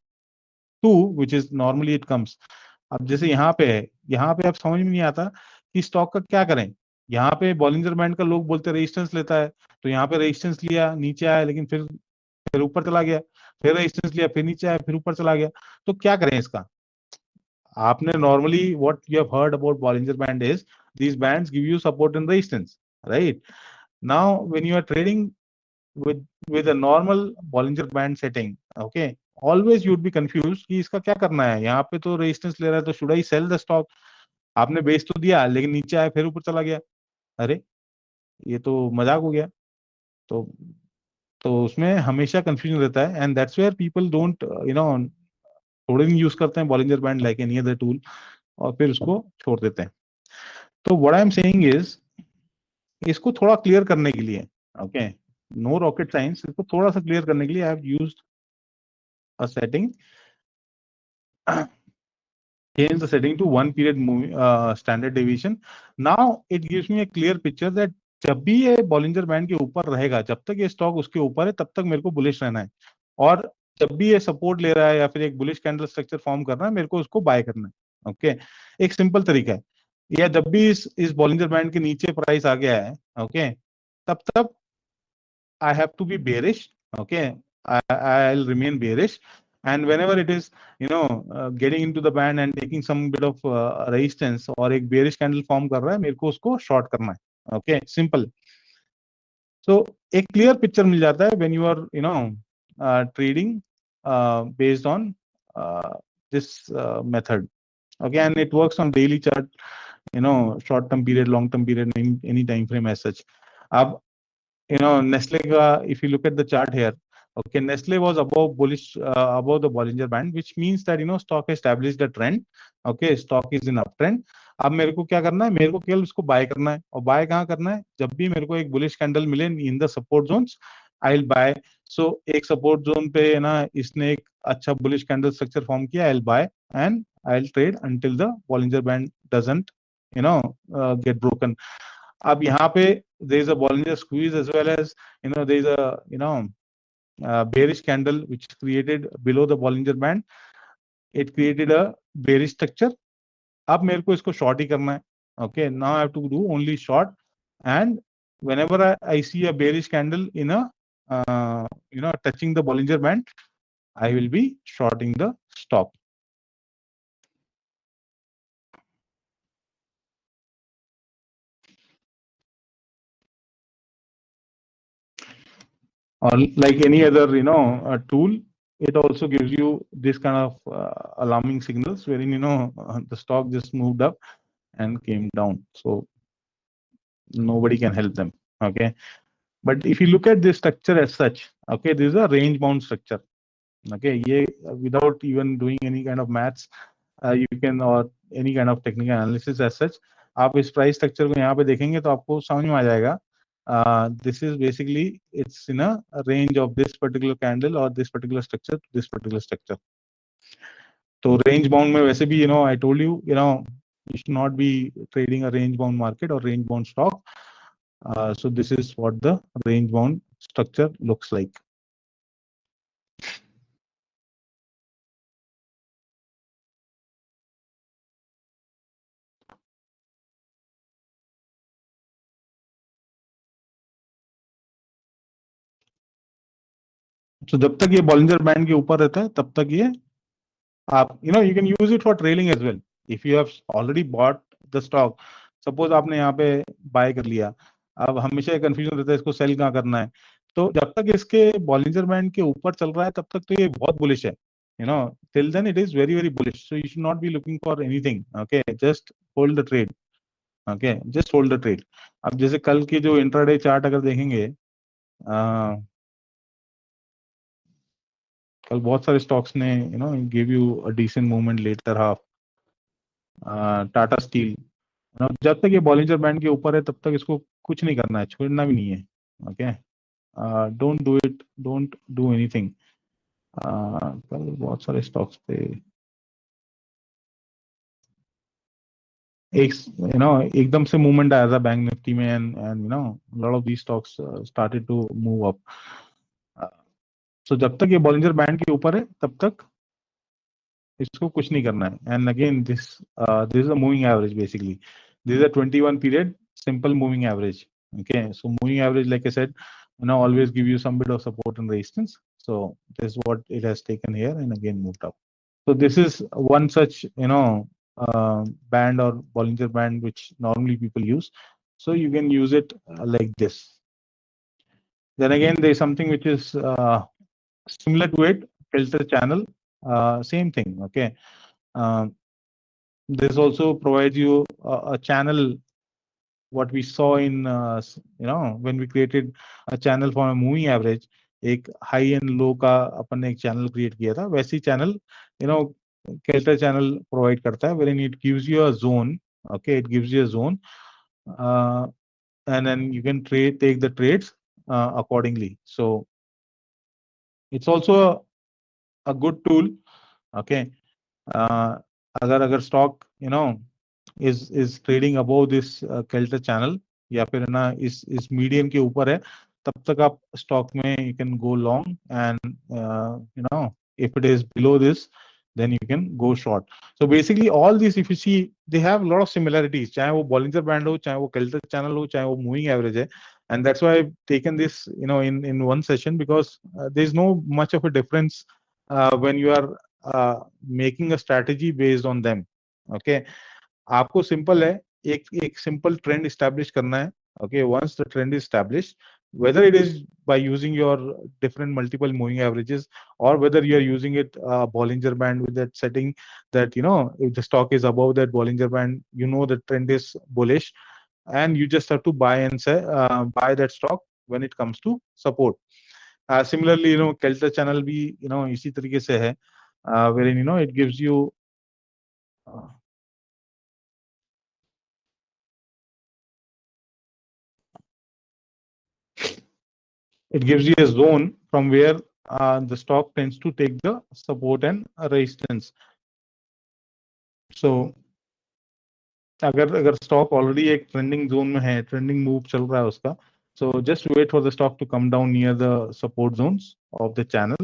2 which is normally it comes, अब जैसे यहाँ पे है, यहाँ पे अब समझ में नहीं आता कि स्टॉक का क्या करें. यहाँ पे Bollinger Band का लोग बोलते रेजिस्टेंस लेता है, तो यहाँ पे रेजिस्टेंस लिया, नीचे आया, लेकिन फिर ऊपर चला गया, फिर रेजिस्टेंस लिया, फिर नीचे आया, फिर ऊपर चला गया. तो क्या करें इसका. आपने normally what you have heard about Bollinger Band is these bands give you support and resistance, right? Now when you are trading with a normal Bollinger Band setting, okay, always you would be confused कि इसका क्या करना है. यहाँ पे तो resistance ले रहा है, तो should I sell the stock. आपने बेच तो दिया, लेकिन नीचे आया, फिर ऊपर चला गया, अरे ये तो मजाक हो गया. तो उसमें हमेशा कंफ्यूजन रहता है, and that's where people don't थोड़े दिन यूज करते हैं Bollinger Band like any other tool, और फिर उसको छोड़ देते हैं. So what I am saying is, इसको थोड़ा क्लियर करने के लिए, okay, no rocket science, इसको थोड़ा सा क्लियर करने के लिए I have used a setting, change the setting to 1 period standard deviation. Now it gives me a clear picture that जब भी ये बॉलिंजर बैंड के ऊपर रहेगा, जब तक ये स्टॉक उसके ऊपर है तब तक मेरे को बुलिश रहना है, और जब भी ये सपोर्ट ले रहा है या फिर एक बुलिश कैंडल स्ट्रक्चर फॉर्म कर रहा है, मेरे को उसको बाय करना है। ओके, एक सिंपल तरीका है, या जब भी इस बॉलिंजर बैंड के नीचे प्राइस आ गया है, ओके, तब तक I have to be bearish. Okay, I'll remain bearish, and whenever it is, getting into the band and taking some bit of resistance और एक bearish candle form कर रहा है, मेरे को उसको short करना है. Okay, simple. So एक clear picture मिल जाता है when you are trading based on this method. Okay, and it works on daily chart, short term period, long term period, any time frame as such. अब Nestle if you look at the chart here, okay, Nestle was above bullish, above the Bollinger Band, which means that stock established a trend. Okay, stock is in uptrend. अब मेरे को क्या करना है, मेरे को केवल उसको बाय करना है, और बाय कहाँ करना है, जब भी मेरे को एक बुलिश कैंडल मिले in the support zones, I will buy. So एक सपोर्ट जोन पे इसने एक अच्छा बुलिश कैंडल स्ट्रक्चर फॉर्म किया, आई will bye and I will trade until the Bollinger Band doesn't get broken. अब यहाँ पे there is a Bollinger squeeze as well as there is a bearish candle which is created below the Bollinger Band. It created a bearish structure. अब मेरे को इसको short ही करना है. Okay, now I have to do only short, and whenever I see a bearish candle in a touching the Bollinger Band, I will be shorting the stock. Or like any other tool, it also gives you this kind of alarming signals wherein the stock just moved up and came down, so nobody can help them. Okay, but if you look at this structure as such, okay, this is a range bound structure. Okay, without even doing any kind of maths, you can, or any kind of technical analysis as such, आप इस price structure को यहाँ पे देखेंगे तो आपको समझ में आ जाएगा. This is basically, it's in a range of this particular candle or this particular structure to this particular structure. So range bound में वैसे भी I told you you should not be trading a range bound market or range bound stock. So this is what the range bound structure looks like. So जब तक ये Bollinger Band के ऊपर रहता है तब तक ये आप you can use it for trailing as well. If you have already bought the stock, suppose आपने यहाँ पे बाय कर लिया, अब हमेशा कंफ्यूजन रहता है इसको सेल कहाँ करना है. तो जब तक इसके Bollinger Band के ऊपर चल रहा है तब तक तो ये बहुत बुलिश है. Till then it is very very bullish. So you should not be looking for anything. Okay, just hold the trade. Okay, just hold the trade. अब जैसे कल के जो इंट्राडे चार्ट अगर देखेंगे, कल बहुत सारे स्टॉक्स ने give you a decent movement later half. Tata steel, जब तक ये Bollinger Band के ऊपर है तब तक इसको कुछ नहीं करना है, छोड़ना भी नहीं है. Okay, don't do it, don't do anything. कल बहुत सारे स्टॉक्स थे, एकदम से मूवमेंट आया था बैंक निफ्टी में, and lot of these stocks started to move up. So जब तक ये Bollinger Band के ऊपर है तब तक इसको कुछ नहीं करना है. And again this is a moving average. Basically this is a 21 period simple moving average. Okay, so moving average, like I said, always give you some bit of support and resistance. So this is what it has taken here and again moved up. So this is one such band or Bollinger Band which normally people use. So you can use it like this. Then again, there is something which is similar to it, filter channel, same thing. Okay, this also provides you a channel. What we saw in when we created a channel for a moving average, एक high and low का अपन ने एक channel create किया था, वैसी channel Kelter channel provide करता है, wherein it gives you a zone. Okay, it gives you a zone, uh, and then you can take the trades accordingly. So it's also a good tool. Okay, uh, अगर stock is trading above this Kelter channel, या फिर ना इस medium के ऊपर है, तब तक आप stock में you can go long, and if it is below this, then you can go short. So basically all these, if you see, they have a lot of similarities, चाहे वो Bollinger Band हो, चाहे वो Kelter channel हो, चाहे वो moving average है. And that's why I've taken this in one session, because there's no much of a difference when you are making a strategy based on them. Okay, आपको simple है, एक simple trend establish करना है. Okay, once the trend is established, whether it is by using your different multiple moving averages, or whether you are using it Bollinger Band with that setting, that if the stock is above that Bollinger Band, the trend is bullish, and you just have to buy and say buy that stock when it comes to support. Similarly, Kelter channel भी इसी तरीके से है, wherein it gives you uh, it gives you a zone from where the stock tends to take the support and resistance. So अगर stock already एक trending zone में है, trending move चल रहा है उसका, so just wait for the stock to come down near the support zones of the channel,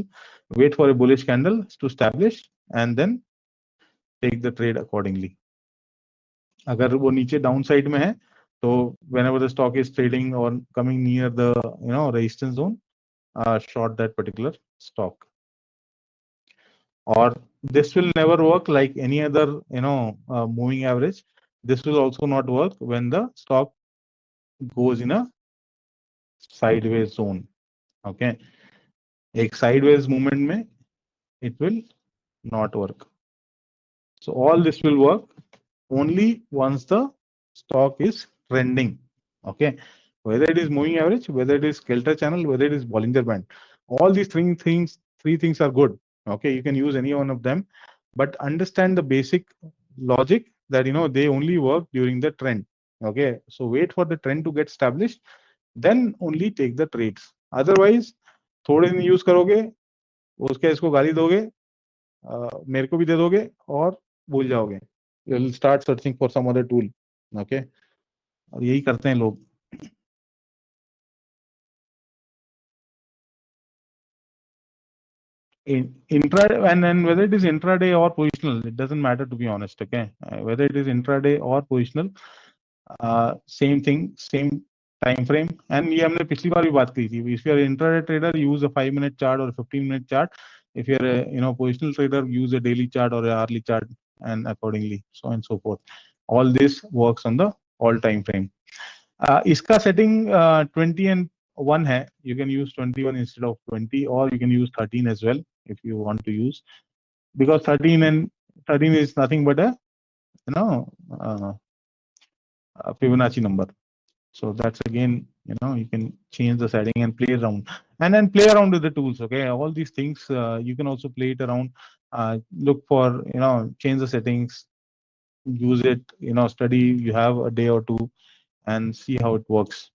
wait for a bullish candle to establish, and then take the trade accordingly. अगर वो नीचे down side में है, तो whenever the stock is trading or coming near the resistance zone, short that particular stock. Or this will never work like any other moving average. This will also not work when the stock goes in a sideways zone. Okay, एक sideways movement में it will not work. So all this will work only once the stock is trending. Okay, whether it is moving average, whether it is Kelter channel, whether it is Bollinger Band, all these three things are good. Okay, you can use any one of them, but understand the basic logic that they only work during the trend. Okay, so wait for the trend to get established, then only take the trades. Otherwise, थोड़े दिन use करोगे, उसके इसको गाली दोगे, मेरे को भी दे दोगे, और भूल जाओगे. You'll start searching for some other tool. Okay, और यही करते हैं लोग. Intraday, and whether it is intraday or positional, it doesn't matter, to be honest. Okay, whether it is intraday or positional, same thing, same time frame. And ये हमने पिछली बार भी बात की थी. If you are an intraday trader, use a 5-minute chart or a 15-minute chart. If you are a positional trader, use a daily chart or a hourly chart, and accordingly, so on and so forth. All this works on the all time frame. इसका setting 20 and 1 है. You can use 21 instead of 20, or you can use 13 as well if you want to use, because 13 is nothing but a uh, Fibonacci number. So that's again, you can change the setting and play around, and then play around with the tools. Okay, all these things you can also play it around. Look for, change the settings, use it, study. You have a day or two and see how it works.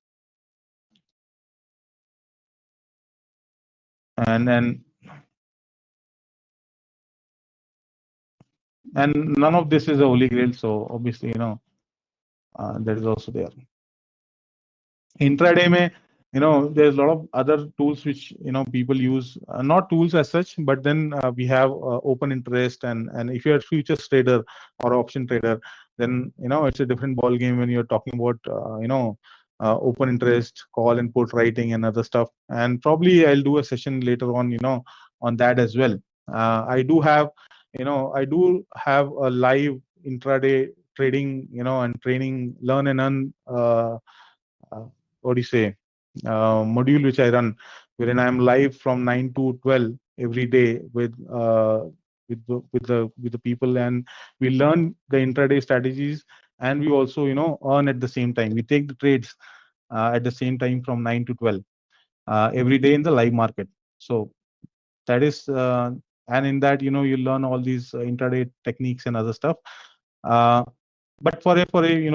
And none of this is a holy grail. So obviously, that is also there. Intraday mein, there's a lot of other tools which people use, not tools as such, but then we have open interest, and if you're a futures trader or option trader, then it's a different ball game when you're talking about open interest, call and put writing and other stuff. And probably I'll do a session later on on that as well. I do have a live intraday trading and training, learn and earn what do you say, module which I run, wherein I am live from 9 to 12 every day with the people, and we learn the intraday strategies, and we also earn at the same time. We take the trades at the same time from 9 to 12 every day in the live market. So that is and in that you learn all these intraday techniques and other stuff. but for a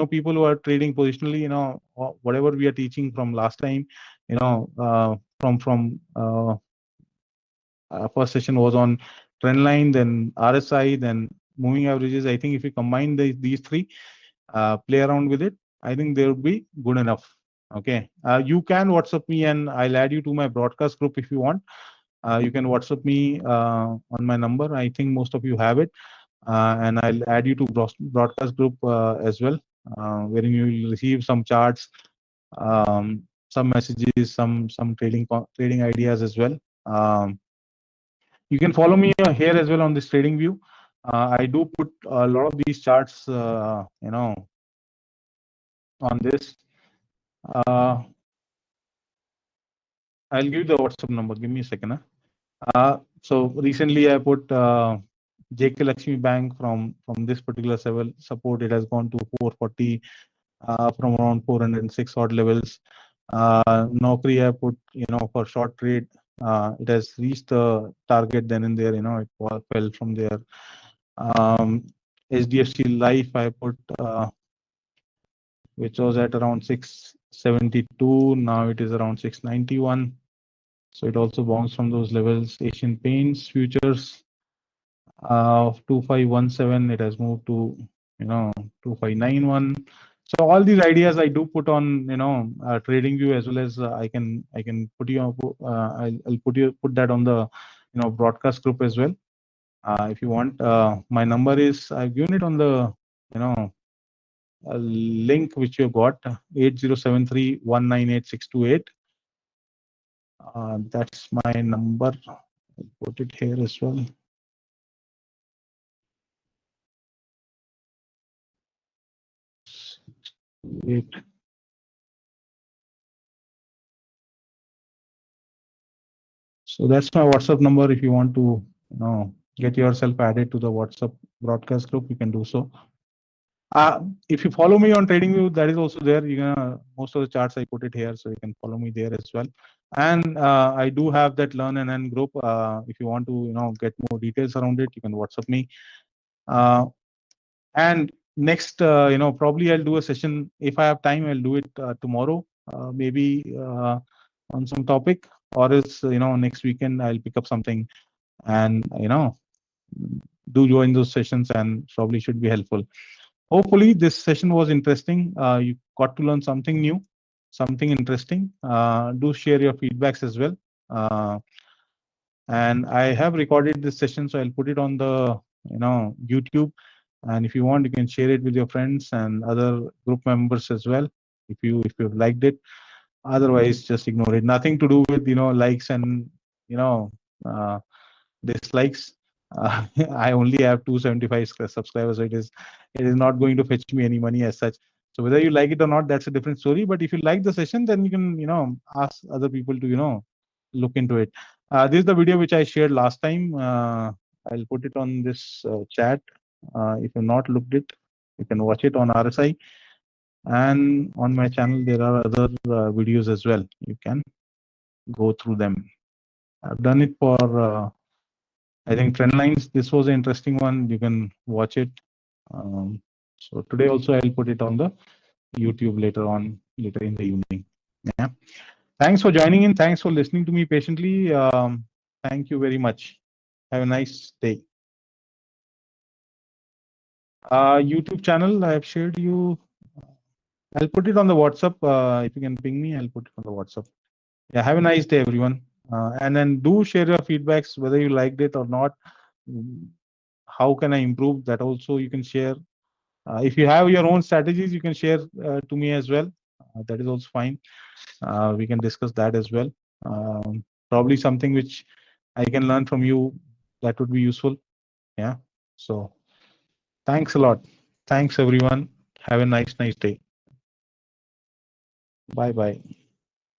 people who are trading positionally, whatever we are teaching from last time, from first session was on trend line, then RSI, then moving averages. I think if you combine these three, play around with it, I think they would be good enough. Okay, you can WhatsApp me and I'll add you to my broadcast group if you want. You can WhatsApp me on my number. I think most of you have it, and I'll add you to broadcast group as well, wherein you will receive some charts, some messages, some trading ideas as well. You can follow me here as well on this trading view. I do put a lot of these charts, on this. I'll give you the WhatsApp number. Give me a second. So recently I put JK Lakshmi Bank from this particular support. It has gone to 440 from around 406 odd levels. Naukri I put for short trade. It has reached the target then and there. It fell from there. HDFC Life I put, which was at around 672. Now it is around 691. So it also bounced from those levels. Asian Paints futures of 2517, it has moved to 2591. So all these ideas I do put on TradingView, as well as I can put you I'll put that on the broadcast group as well. If you want, my number is, I've given it on the a link which you got, 8073198628. That's my number. I'll put it here as well. Wait. So that's my WhatsApp number. If you want to get yourself added to the WhatsApp broadcast group, you can do so. If you follow me on TradingView, that is also there. You can most of the charts I put it here, so you can follow me there as well. And I do have that Learn and Earn group. If you want to get more details around it, you can WhatsApp me. And next, probably I'll do a session if I have time. I'll do it tomorrow, maybe on some topic, or else next weekend I'll pick up something, and do join those sessions, and probably should be helpful. Hopefully this session was interesting. You got to learn something new, something interesting. Do share your feedbacks as well. And I have recorded this session, so I'll put it on the YouTube. And if you want, you can share it with your friends and other group members as well, if you've liked it. Otherwise, just ignore it. Nothing to do with likes and dislikes. I only have 275 subscribers, so it is not going to fetch me any money as such. So whether you like it or not, that's a different story. But if you like the session, then you can ask other people to look into it. This is the video which I shared last time. I'll put it on this chat. If you've not looked it, you can watch it on RSI. And on my channel, there are other videos as well. You can go through them. I've done it for, I think, trend lines. This was an interesting one. You can watch it. So today also I'll put it on the YouTube later in the evening. Yeah. Thanks for joining in. Thanks for listening to me patiently. Thank you very much. Have a nice day. YouTube channel, I have shared you. I'll put it on the WhatsApp. If you can ping me, I'll put it on the WhatsApp. Yeah, have a nice day, everyone. And then do share your feedbacks, whether you liked it or not. How can I improve? That also you can share. If you have your own strategies, you can share to me as well. That is also fine. We can discuss that as well. Probably something which I can learn from you, that would be useful. Yeah. So thanks a lot. Thanks, everyone. Have a nice day. Bye-bye.